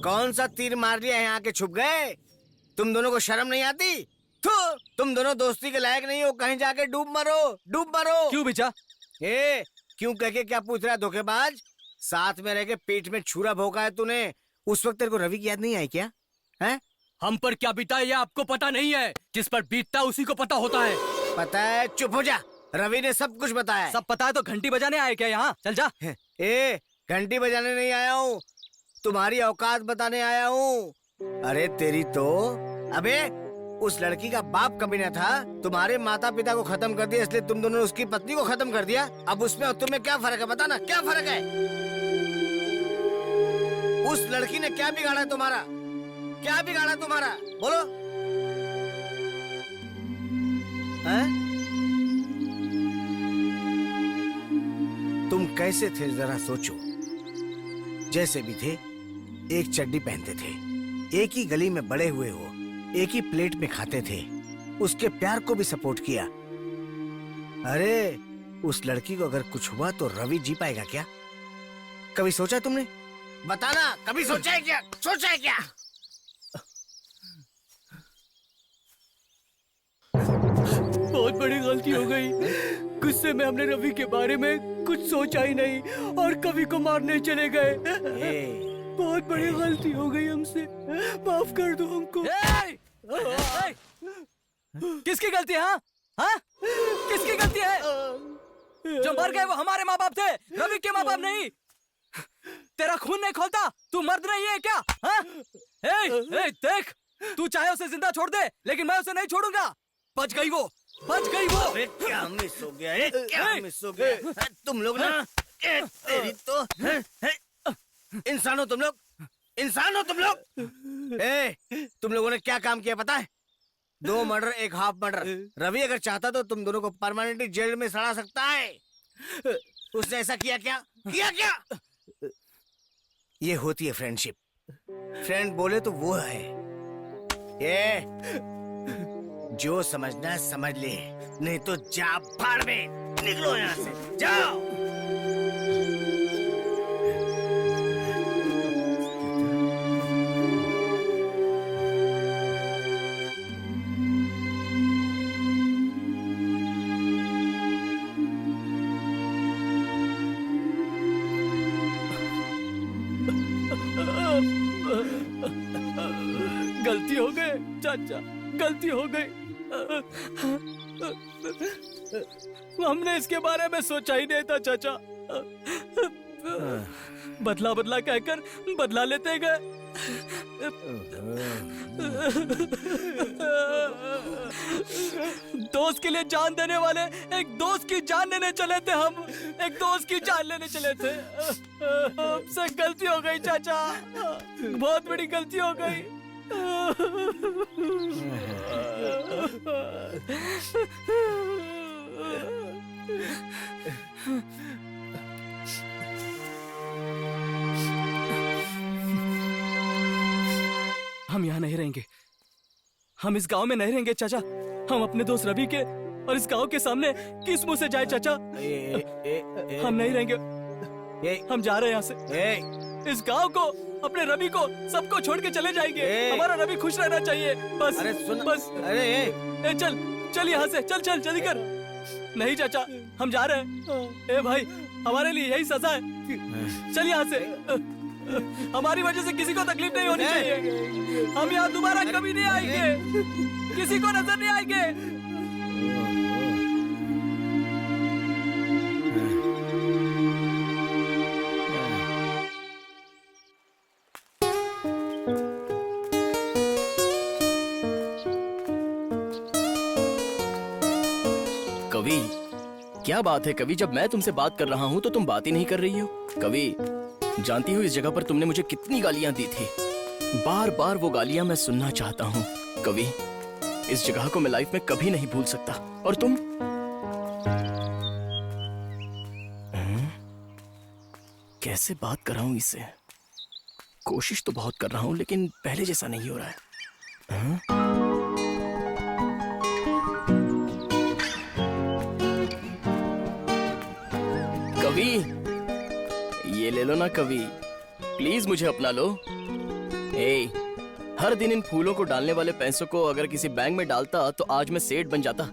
कौन सा तीर मार लिया, यहाँ के छुप गए? तुम दोनों को शर्म नहीं आती? तुम दोनों दोस्ती के लायक नहीं हो, कहीं जाके डूब मरो, डूब मरो। क्यों बेचा? क्यों कह के क्या पूछ रहा है धोखेबाज? साथ में रह के पेट में छुरा भोंका है तूने। उस वक्त तेरे को रवि की याद नहीं आई क्या? हैं? हम पर क्या बीता है ये आपको पता नहीं है। जिस पर बीतता है उसी को पता होता है। पता है, चुप हो जा। रवि ने सब कुछ बताया। सब पता है तो घंटी बजाने आए क्या यहाँ? चल जा। घंटी बजाने नहीं आया हूँ, तुम्हारी औकात बताने आया हूँ। अरे तेरी तो, अबे उस लड़की का बाप कमीना था, तुम्हारे माता पिता को खत्म कर दिया, इसलिए तुम दोनों ने उसकी पत्नी को खत्म कर दिया। अब उसमें और तुम्हें क्या फर्क है? बताना क्या फर्क है? उस लड़की ने क्या बिगाड़ा तुम्हारा? क्या बिगाड़ा तुम्हारा? बोलो। हैं? तुम कैसे थे जरा सोचो। जैसे भी थे, एक चड्डी पहनते थे, एक ही गली में बड़े हुए हो, एक ही प्लेट में खाते थे, उसके प्यार को भी सपोर्ट किया। अरे उस लड़की को अगर कुछ हुआ तो रवि जी पाएगा क्या? कभी सोचा तुमने? बताना, कभी सोचा है क्या? सोचा है क्या? बहुत बड़ी गलती हो गई। गुस्से में हमने रवि के बारे में कुछ सोचा ही नहीं और कवि को मारने चले गए। बहुत बड़ी गलती हो गई हमसे, माफ कर दो हमको। किसकी गलती है? हाँ? किसकी गलती है? जो मर गए वो हमारे माँ बाप थे, रवि के माँ बाप नहीं। तेरा खून नहीं खोलता, तू मर्द नहीं है क्या? हाँ? देख, तू चाहे उसे जिंदा छोड़ दे, लेकिन मैं उसे नहीं छोड़ूंगा। बच गई वो, बच गई वो। अरे क्या मिस हो गया? क्या मिस हो गया? तुम लोग ना, तेरी तो इंसान हो तुम लोग, इंसान हो तुम लोग। तुम लोगों ने क्या काम किया पता है? 2 मर्डर, 1 हाफ मर्डर। रवि अगर चाहता तो तुम दोनों को परमानेंटली जेल में सड़ा सकता है। उसने ऐसा किया क्या? किया क्या? ये होती है फ्रेंडशिप। फ्रेंड बोले तो वो है। ये जो समझना है समझ ले, नहीं तो जा भाड़ में। निकलो यहाँ से, जाओ। गलती हो गए चाचा, गलती हो गई। हमने इसके बारे में सोचा ही नहीं था चाचा। बदला बदला कहकर बदला लेते गए। दोस्त के लिए जान देने वाले एक दोस्त की जान लेने चले थे हम, एक दोस्त की जान लेने चले थे। हमसे गलती हो गई चाचा, बहुत बड़ी गलती हो गई। हम यहाँ नहीं रहेंगे, हम इस गांव में नहीं रहेंगे चाचा। हम अपने दोस्त रवि के और इस गांव के सामने किस मुंह से जाए चाचा? हम नहीं रहेंगे, हम जा रहे हैं यहाँ से। इस गांव को, अपने रवि को, सबको छोड़ के चले जाएंगे। हमारा रवि खुश रहना चाहिए बस। अरे सुन, बस। अरे चल चल यहाँ से, चल चल जल्दी कर। नहीं चाचा, हम जा रहे हैं। भाई, हमारे लिए यही सजा है। चल यहाँ से, हमारी वजह से किसी को तकलीफ नहीं होनी चाहिए। हम यहाँ दोबारा कभी नहीं आएंगे, किसी को नजर नहीं आएंगे। कवि, क्या बात है कवि? जब मैं तुमसे बात कर रहा हूँ तो तुम बात ही नहीं कर रही हो। कवि, जानती हो इस जगह पर तुमने मुझे कितनी गालियां दी थी। बार बार वो गालियां मैं सुनना चाहता हूँ। कवि, इस जगह को मैं लाइफ में कभी नहीं भूल सकता। और तुम? कैसे बात कर रहा हूँ इससे? कोशिश तो बहुत कर रहा हूँ लेकिन पहले जैसा नहीं हो रहा है। कवि, ये ले लो ना कवि, प्लीज मुझे अपना लो। हर दिन इन फूलों को डालने वाले पैसों को अगर किसी बैंक में डालता तो आज मैं सेठ बन जाता।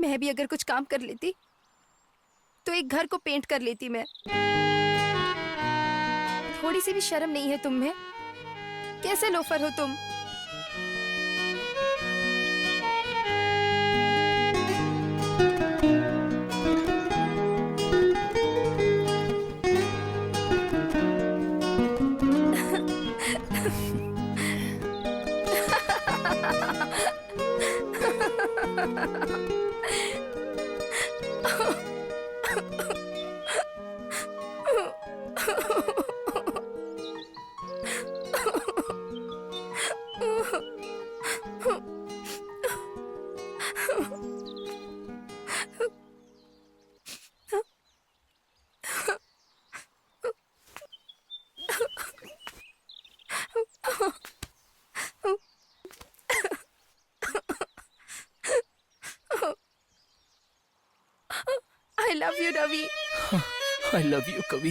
मैं भी अगर कुछ काम कर लेती तो एक घर को पेंट कर लेती। मैं थोड़ी सी भी शर्म नहीं है तुम में? कैसे लोफर हो तुम? I love you, Ravi. I love you, कवि।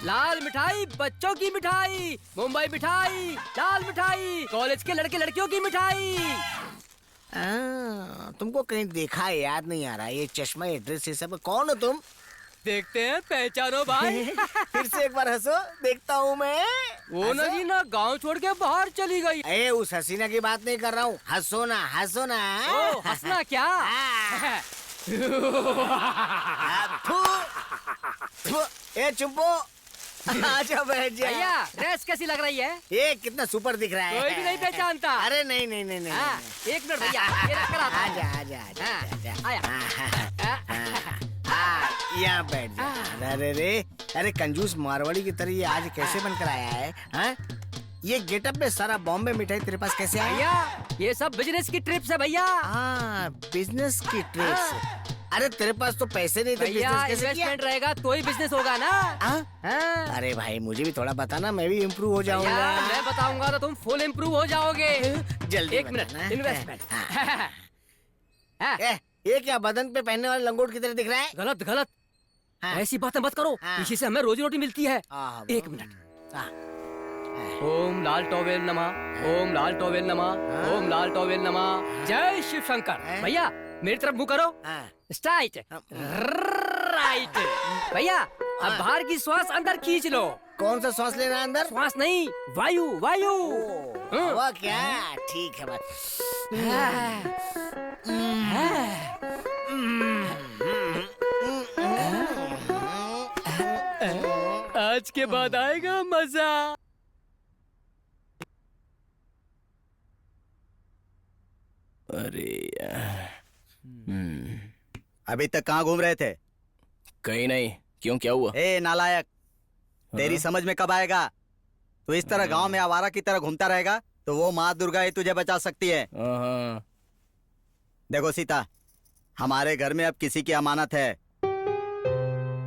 लाल मिठाई, बच्चों की मिठाई, मुंबई मिठाई, लाल मिठाई, कॉलेज के लड़के लड़कियों की मिठाई। तुमको कहीं देखा है, याद नहीं आ रहा। ये चश्मा, ये ड्रेस, ये सब कौन हो तुम? देखते हैं, पहचानो भाई। फिर से एक बार हंसो, देखता हूँ मैं। वो नहीं ना, गांव छोड़ के बाहर चली गई। उस हसीना की बात नहीं कर रहा हूँ। हंसो ना, हंसो ना। ओ, हंसना क्या? चुप्पो, आजा बैठ जा। भैया, ड्रेस कैसी लग रही है? ये कितना सुपर दिख रहा है। कोई भी नहीं पहचानता। अरे नहीं नहीं नहीं नहीं। एक मिनट भैया, ये रख कर आता हूं। आजा आजा आजा। आया। यहाँ बैठ जा। अरे रे, अरे कंजूस मारवाड़ी की तरह ये आज कैसे बनकर आया है? हाँ? ये गेटअप में सारा बॉम्बे मिठाई तेरे पास कैसे आया? भैया, ये सब बिजनेस की ट्रिप्स है भैया। हाँ, बिजनेस की ट्रिप्स। अरे तेरे पास तो पैसे नहीं थे, भैया, बिजनेस कैसे किया? इन्वेस्टमेंट रहेगा तो ही बिजनेस होगा ना। हाँ? अरे भाई, मुझे भी थोड़ा बताना, मैं भी इम्प्रूव हो जाऊंगा। मैं बताऊंगा तो तुम फुल इम्प्रूव हो जाओगे। जल्दी एक मिनट, इन्वेस्टमेंट। ये क्या बदन पे पहनने वाले लंगोट की तरह दिख रहा है? गलत गलत, ऐसी बातें मत करो। इसी से हमें रोजी रोटी मिलती है। एक मिनट। ओम लाल टॉवेल नमः, ओम लाल टॉवेल नमः, ओम लाल टॉवेल नमः। जय शिव शंकर। भैया, मेरी तरफ मुंह करो। Straight, right. भैया, अब बाहर की श्वास अंदर खींच लो। कौन सा श्वास लेना अंदर? श्वास नहीं, वायु वायु। हुआ क्या? ठीक है बात। आज के बाद आएगा मजा। अरे यार। अभी तक कहाँ घूम रहे थे? कहीं नहीं। क्यों, क्या हुआ? ए नालायक, तेरी समझ में कब आएगा? तू इस तरह गांव में आवारा की तरह घूमता रहेगा तो वो माँ दुर्गा ही तुझे बचा सकती है। देखो सीता, हमारे घर में अब किसी की अमानत है।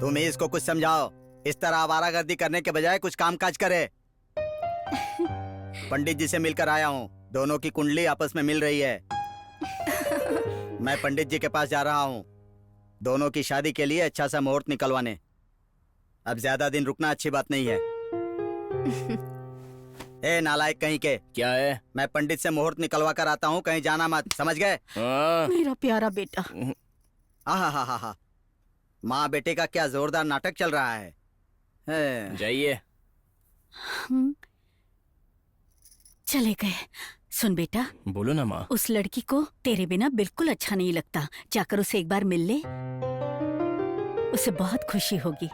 तुम ही इसको कुछ समझाओ। इस तरह आवारागर्दी करने के बजाय कुछ काम काज करे। पंडित जी से मिलकर आया हूँ, दोनों की कुंडली आपस में मिल रही है। मैं पंडित जी के पास जा रहा हूँ दोनों की शादी के लिए अच्छा सा मुहूर्त निकलवाने। अब ज्यादा दिन रुकना अच्छी बात नहीं है। ए नालायक कहीं के, क्या है? मैं पंडित से मुहूर्त निकलवा कर आता हूँ, कहीं जाना मत, समझ गए? मेरा प्यारा बेटा। हा माँ बेटे का क्या जोरदार नाटक चल रहा है। जाइए। चले गए। सुन बेटा, बोलो ना माँ। उस लड़की को तेरे बिना बिल्कुल अच्छा नहीं लगता। जाकर उसे एक बार मिल ले, उसे बहुत खुशी होगी।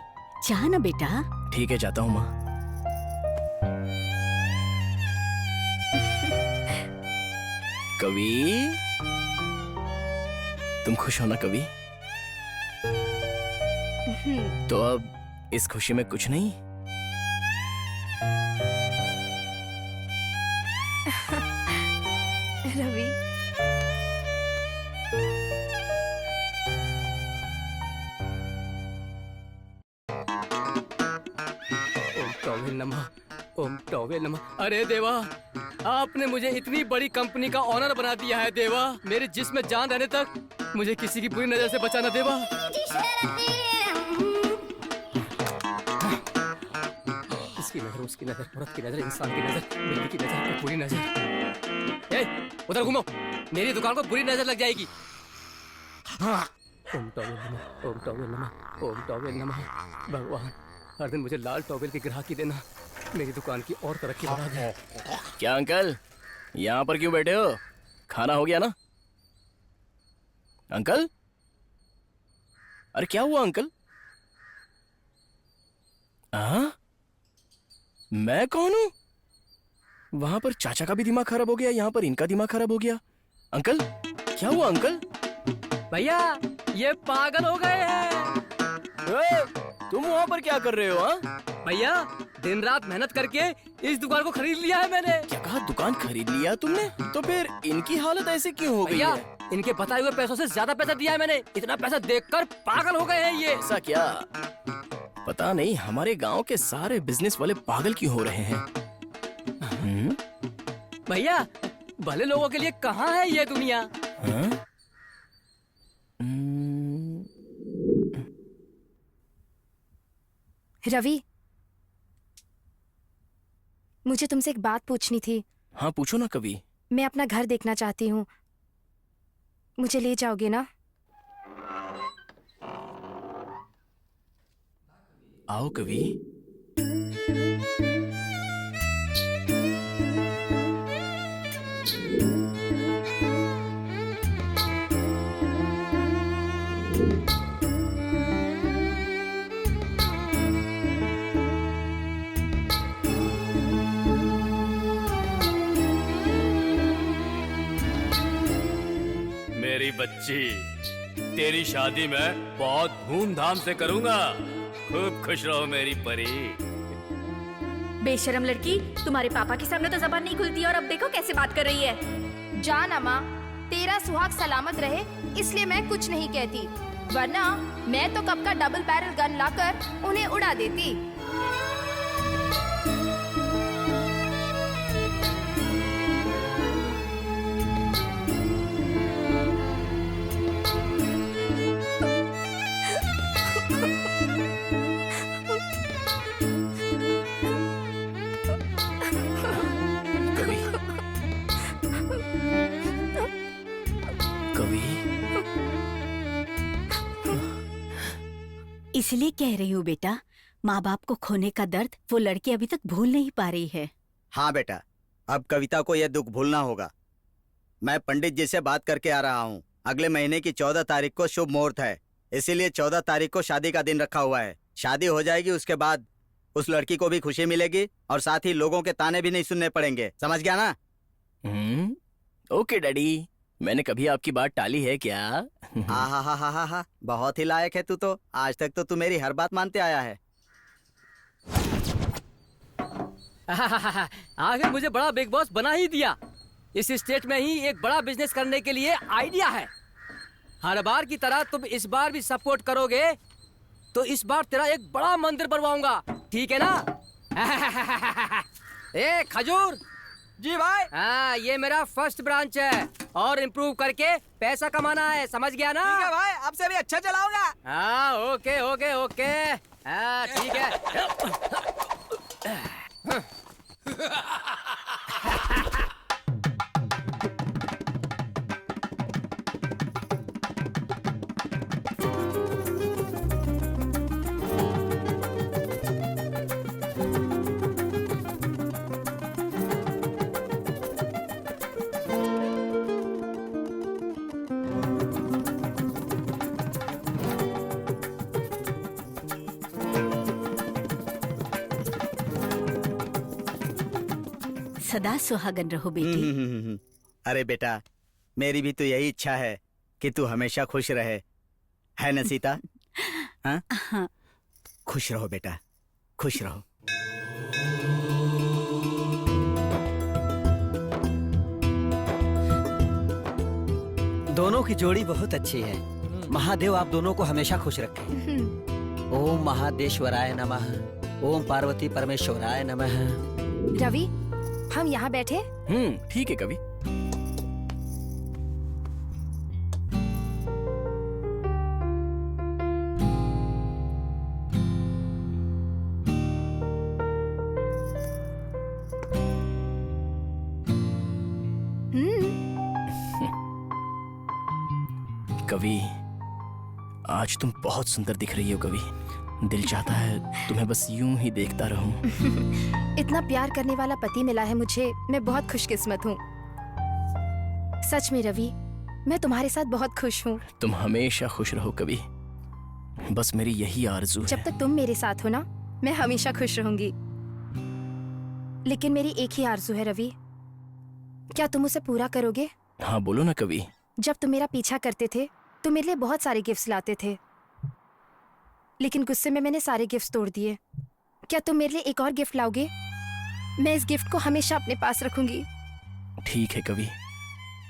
जा ना बेटा। ठीक है, जाता हूँ माँ। कवि, तुम खुश हो ना कवि? तो अब इस खुशी में कुछ नहीं? रवि, ओम टॉवेल नमः, ओम टॉवेल नमः। अरे देवा, आपने मुझे इतनी बड़ी कंपनी का ऑनर बना दिया है देवा। मेरे जिस्म में जान रहने तक मुझे किसी की बुरी नजर से बचाना देवा। इसकी नजर, उसकी नजर, औरत की नजर, इंसान की नजर, बिल्ली की नजर, कोई बुरी नजर। ए, उधर घूमो, मेरी दुकान को बुरी नजर लग जाएगी। ओम टॉवेल नमः, ओम टॉवेल नमः, ओम टॉवेल नमः। भगवान, हर दिन मुझे लाल टॉवेल की ग्राहकी देना, मेरी दुकान की और तरक्की बढ़ा दे। क्या अंकल, यहाँ पर क्यों बैठे हो? खाना हो गया ना? अंकल, अरे क्या हुआ अंकल? हाँ, मैं कौन हूँ? वहां पर चाचा का भी दिमाग खराब हो गया, यहाँ पर इनका दिमाग खराब हो गया। अंकल, क्या हुआ अंकल? भैया, ये पागल हो गए हैं। तुम वहाँ पर क्या कर रहे हो? हाँ भैया, दिन रात मेहनत करके इस दुकान को खरीद लिया है मैंने। क्या कहा? दुकान खरीद लिया तुमने? तो फिर इनकी हालत ऐसे क्यों हो गई भैया, है? इनके बताए हुए पैसों से ज्यादा पैसा दिया है मैंने। इतना पैसा देखकर पागल हो गए हैं ये। ऐसा क्या? पता नहीं हमारे गांव के सारे बिजनेस वाले पागल क्यों हो रहे हैं। भैया, भले लोगों के लिए कहाँ है ये दुनिया? रवि, मुझे तुमसे एक बात पूछनी थी। हाँ पूछो ना कवि। मैं अपना घर देखना चाहती हूँ, मुझे ले जाओगे ना? आओ कवि। मेरी बच्ची, तेरी शादी मैं बहुत धूमधाम से करूंगा। खूब खुश रहो मेरी परी। बेशरम लड़की, तुम्हारे पापा के सामने तो जबान नहीं खुलती और अब देखो कैसे बात कर रही है। जान अम्मा, तेरा सुहाग सलामत रहे इसलिए मैं कुछ नहीं कहती, वरना मैं तो कब का डबल बैरल गन लाकर उन्हें उड़ा देती। इसलिए कह रही हूँ बेटा, माँ बाप को खोने का दर्द वो लड़की अभी तक भूल नहीं पा रही है। हाँ बेटा, अब कविता को यह दुख भूलना होगा। मैं पंडित जी से बात करके आ रहा हूँ। अगले महीने की 14 तारीख को शुभ मुहूर्त है, इसीलिए 14 तारीख को शादी का दिन रखा हुआ है। शादी हो जाएगी, उसके बाद उस लड़की को भी खुशी मिलेगी और साथ ही लोगों के ताने भी नहीं सुनने पड़ेंगे। समझ गया ना? ओके डैडी, मैंने कभी आपकी बात टाली है क्या? हा, बहुत ही लायक है तू तो। आज तक तो तू मेरी हर बात मानते आया है। आखिर मुझे बड़ा बिग बॉस बना ही दिया। इस स्टेट में ही एक बड़ा बिजनेस करने के लिए आइडिया है। हर बार की तरह तुम इस बार भी सपोर्ट करोगे तो इस बार तेरा एक बड़ा मंदिर बनवाऊंगा, ठीक है ना? ए खजूर जी भाई। हाँ, ये मेरा फर्स्ट ब्रांच है और इम्प्रूव करके पैसा कमाना है, समझ गया ना? ठीक है भाई, अब से भी अच्छा चलाऊंगा। हाँ, ओके ओके ओके। हाँ ठीक है। सदा सुहागन रहो बेटी। अरे बेटा, मेरी भी तो यही इच्छा है कि तू हमेशा खुश रहे, है ना सीता? हाँ? हाँ। खुश रहो बेटा, खुश रहो। दोनों की जोड़ी बहुत अच्छी है। महादेव आप दोनों को हमेशा खुश रखे। ओम महादेश्वराय नमः। ओम पार्वती परमेश्वराय नमः। रवि, हम यहाँ बैठे? ठीक है कवि। कवि, आज तुम बहुत सुंदर दिख रही हो कवि। दिल चाहता है तुम्हें बस यूं ही देखता रहूं। इतना प्यार करने वाला पति मिला है मुझे, मैं बहुत खुशकिस्मत हूँ। सच में रवि, मैं तुम्हारे साथ बहुत खुश हूँ। तुम हमेशा खुश रहो कवि, बस मेरी यही आरज़ू है। जब तक तुम मेरे साथ हो ना, मैं हमेशा खुश रहूंगी। लेकिन मेरी एक ही आरज़ू है रवि, क्या तुम उसे पूरा करोगे? हाँ बोलो ना कवि। जब तुम मेरा पीछा करते थे तो मेरे लिए बहुत सारे गिफ्ट्स लाते थे, लेकिन गुस्से में मैंने सारे गिफ्ट्स तोड़ दिए। क्या तुम मेरे लिए एक और गिफ्ट लाओगे? मैं इस गिफ्ट को हमेशा अपने पास रखूंगी। ठीक है कवि,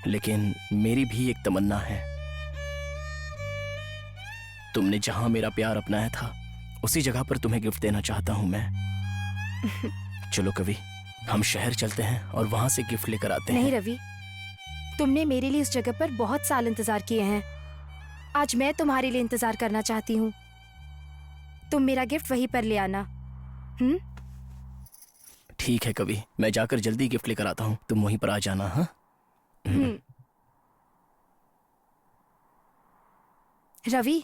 लेकिन मेरी भी एक तमन्ना है। तुमने जहां मेरा प्यार अपनाया था उसी जगह पर तुम्हें गिफ्ट देना चाहता हूं मैं। चलो कवि, हम शहर चलते हैं और वहां से गिफ्ट लेकर आते हैं। नहीं रवि, तुमने मेरे लिए इस जगह पर बहुत साल इंतजार किए हैं। आज मैं तुम्हारे लिए इंतजार करना चाहती हूँ। तुम मेरा गिफ्ट वहीं पर ले आना। ठीक है कवि, मैं जाकर जल्दी गिफ्ट लेकर आता हूँ, तुम वहीं पर आ जाना। हाँ Ravi,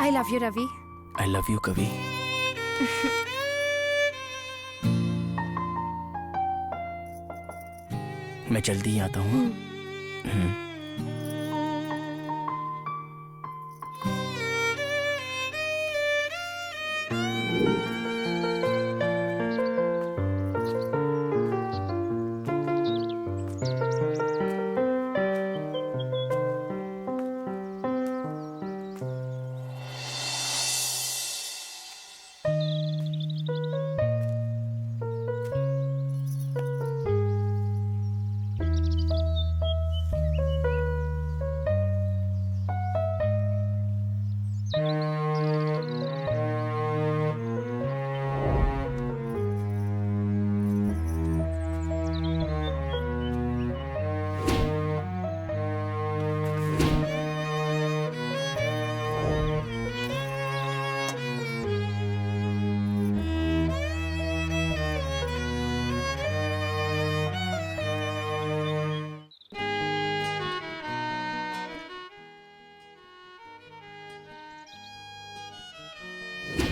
I love you Ravi. I love you कवि। मैं जल्दी ही आता हूँ।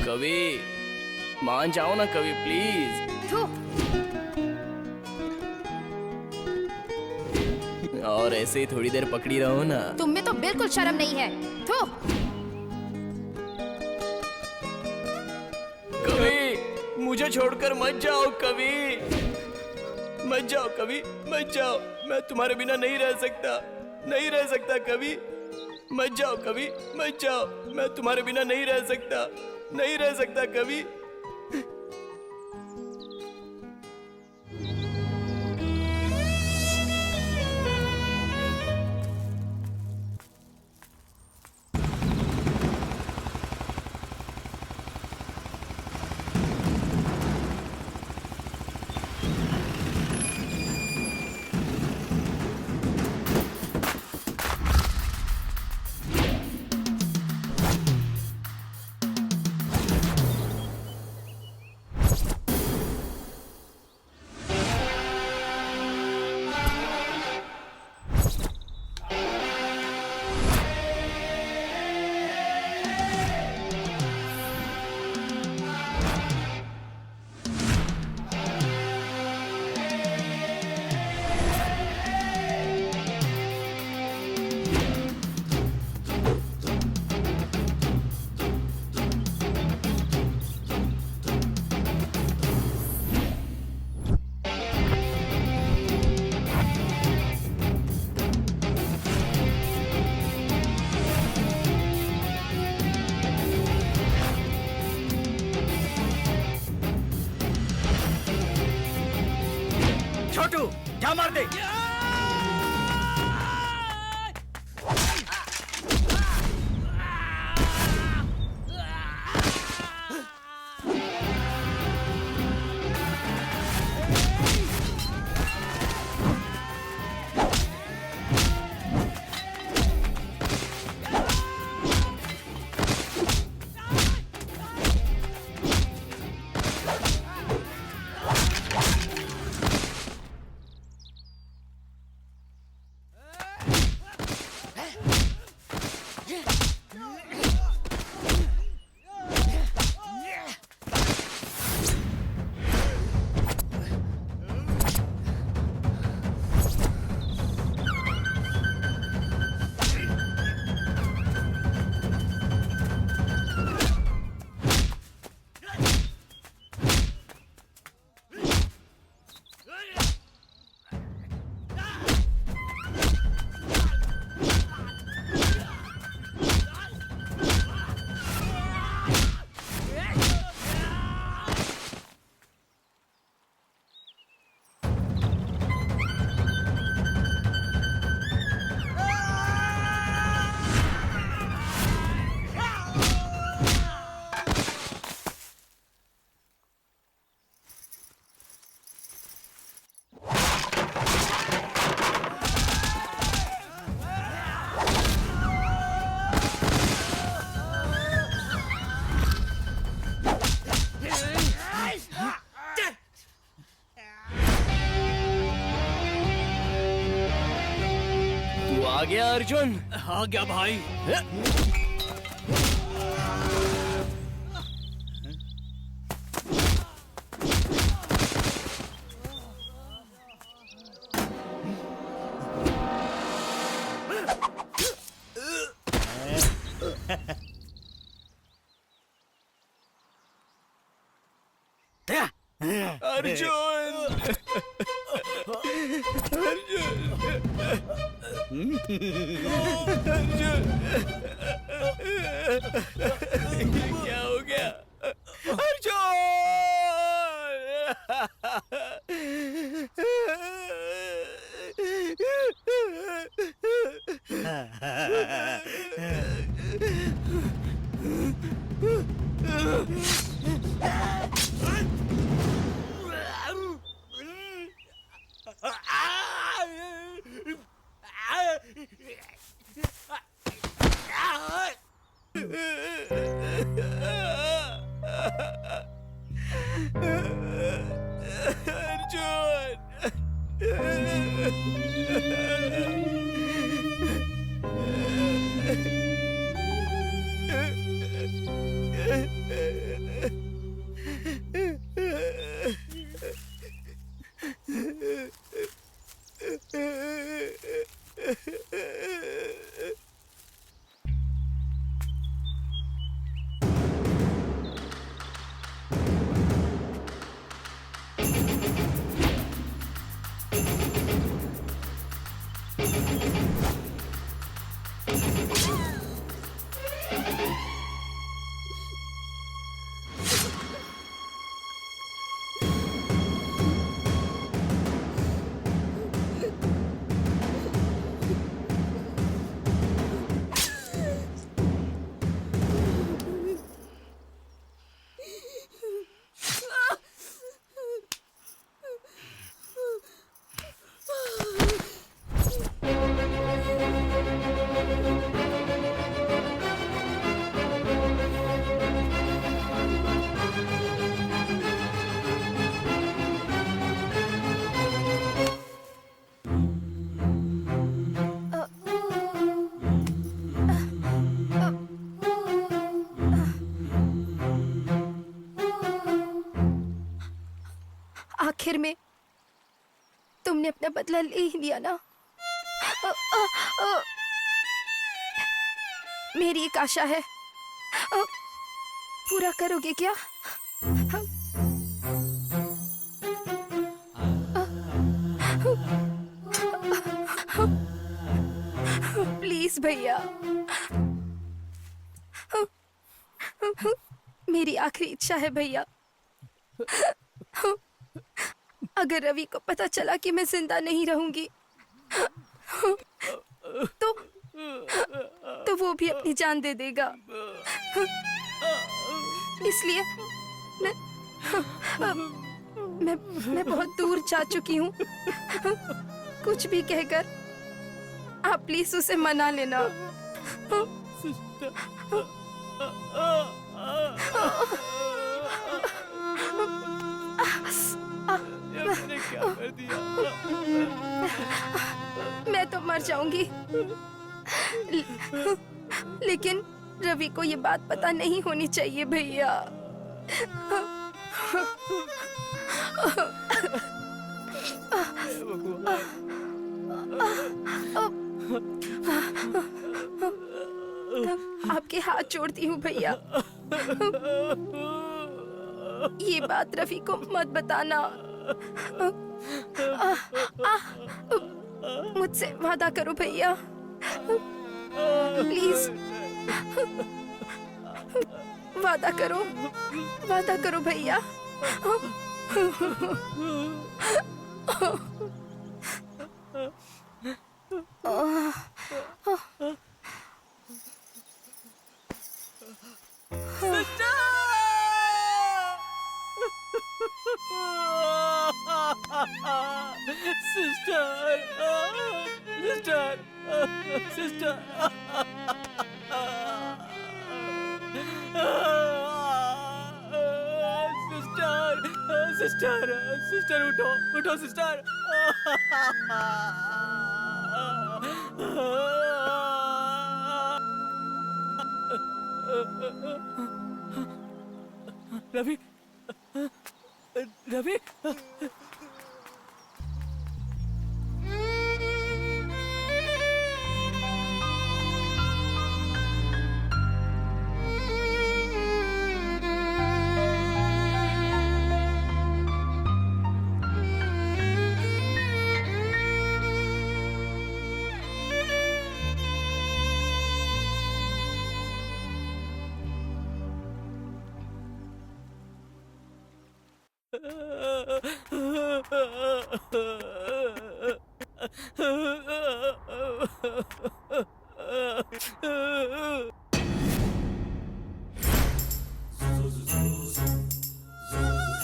कवि, मान जाओ ना कवि, प्लीज। और ऐसे ही थोड़ी देर पकड़ी रहो ना। तुम में तो बिल्कुल शर्म नहीं है। थू। मुझे छोड़कर मत जाओ कवि, मत जाओ कवि, मत जाओ। मैं तुम्हारे बिना नहीं रह सकता, नहीं रह सकता कवि। मत जाओ कवि, मत जाओ। मैं तुम्हारे बिना नहीं रह सकता, नहीं रह सकता कवि। छोटू जा मार दे। आ गया अर्जुन, आ गया भाई। क्या हो गया आखिर में तुमने अपना बदला ले ही लिया ना। मेरी एक आशा है, पूरा करोगे क्या? प्लीज भैया, मेरी आखिरी इच्छा है भैया। अगर रवि को पता चला कि मैं जिंदा नहीं रहूंगी तो वो भी अपनी जान दे देगा। इसलिए मैं बहुत दूर जा चुकी हूँ। कुछ भी कहकर आप प्लीज उसे मना लेना। क्या कर दिया? मैं तो मर जाऊंगी, लेकिन रवि को ये बात पता नहीं होनी चाहिए भैया। आपके हाथ जोड़ती हूँ भैया, ये बात रवि को मत बताना। मुझसे वादा करो भैया, प्लीज वादा करो भैया। सिस्टर उठो सिस्टर। रवि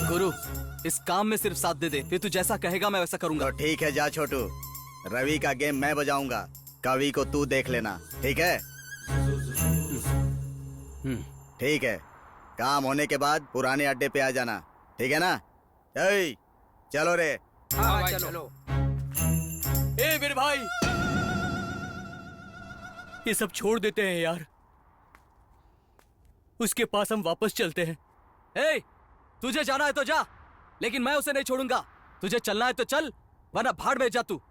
गुरु, इस काम में सिर्फ साथ दे, फिर तू जैसा कहेगा मैं वैसा करूंगा। तो ठीक है, जा छोटू, रवि का गेम मैं बजाऊंगा, कवि को तू देख लेना, ठीक है? ठीक है, काम होने के बाद पुराने अड्डे पे आ जाना, ठीक है ना? चलो रे। हाँ भाई चलो। ए मेरे भाई, ये सब छोड़ देते हैं यार, उसके पास हम वापस चलते हैं। ए, तुझे जाना है तो जा, लेकिन मैं उसे नहीं छोड़ूंगा। तुझे चलना है तो चल, वरना भाड़ में जा तू।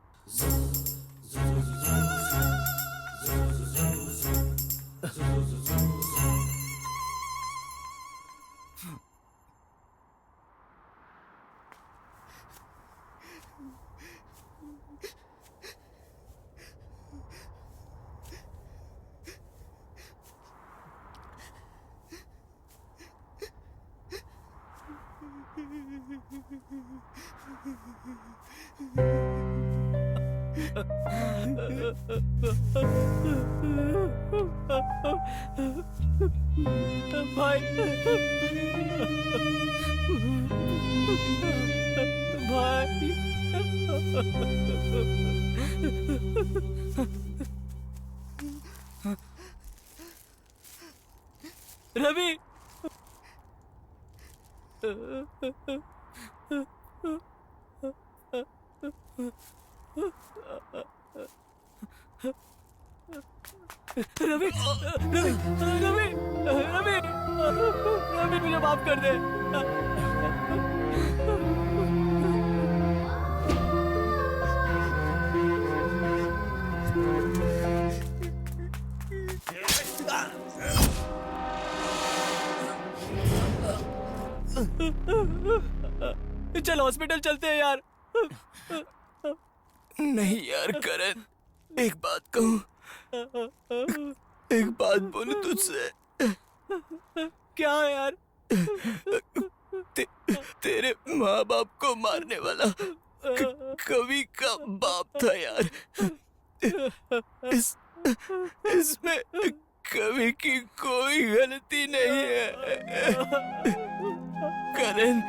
रवि, रवि, रवि, रवि, रवि, रवि, मुझे माफ कर दे। चल हॉस्पिटल चलते हैं यार। नहीं यार करण, एक बात कहूँ, एक बात बोलूं तुझसे। क्या है यार? तेरे माँ बाप को मारने वाला कवि का बाप था यार। इसमें कवि की कोई गलती नहीं है। करण,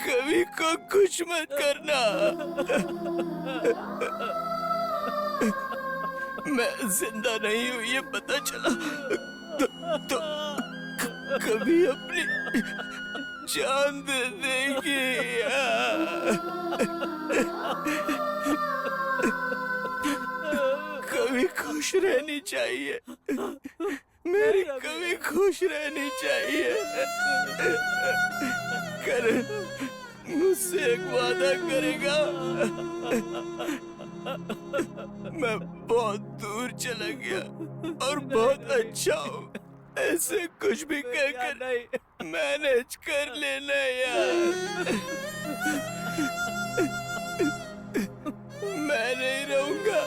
कवि को कुछ मत करना। मैं जिंदा नहीं हूँ ये पता चला तो कभी अपनी जान दे देगी। कभी खुश रहनी चाहिए, मेरी कभी खुश रहनी चाहिए। करण, मुझसे एक वादा करेगा? मैं बहुत दूर चला गया और बहुत अच्छा हूँ, ऐसे कुछ भी कहकर मैनेज कर लेना यार। मैं नहीं रहूंगा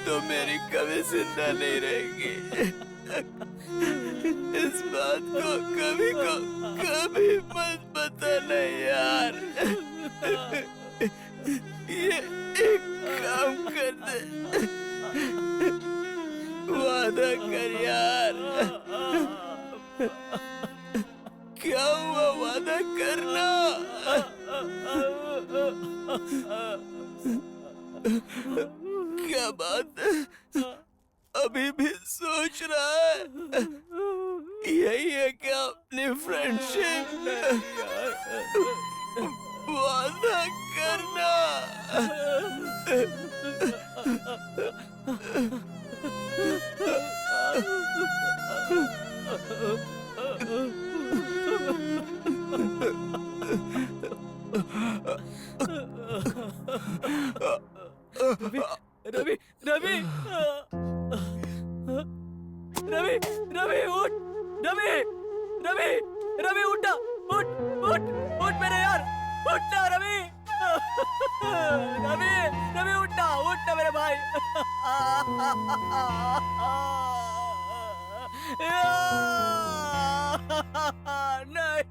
तो मेरी कभी जिंदा नहीं रहेगी। इस बात को कभी मत बताना यार। ये एक काम कर दे, वादा कर यार। क्या हुआ, वादा करना। क्या बात है, अभी भी सोच रहा है? यही है क्या अपनी फ्रेंडशिप? वादा करना। रवि, रवि, रवि, रवि, रवि उठ, रवि, रवि, रवि उठ ना, उठ, उठ, उठ मेरे यार, उठ ना रवि, रवि, रवि उठ ना मेरे भाई। नहीं।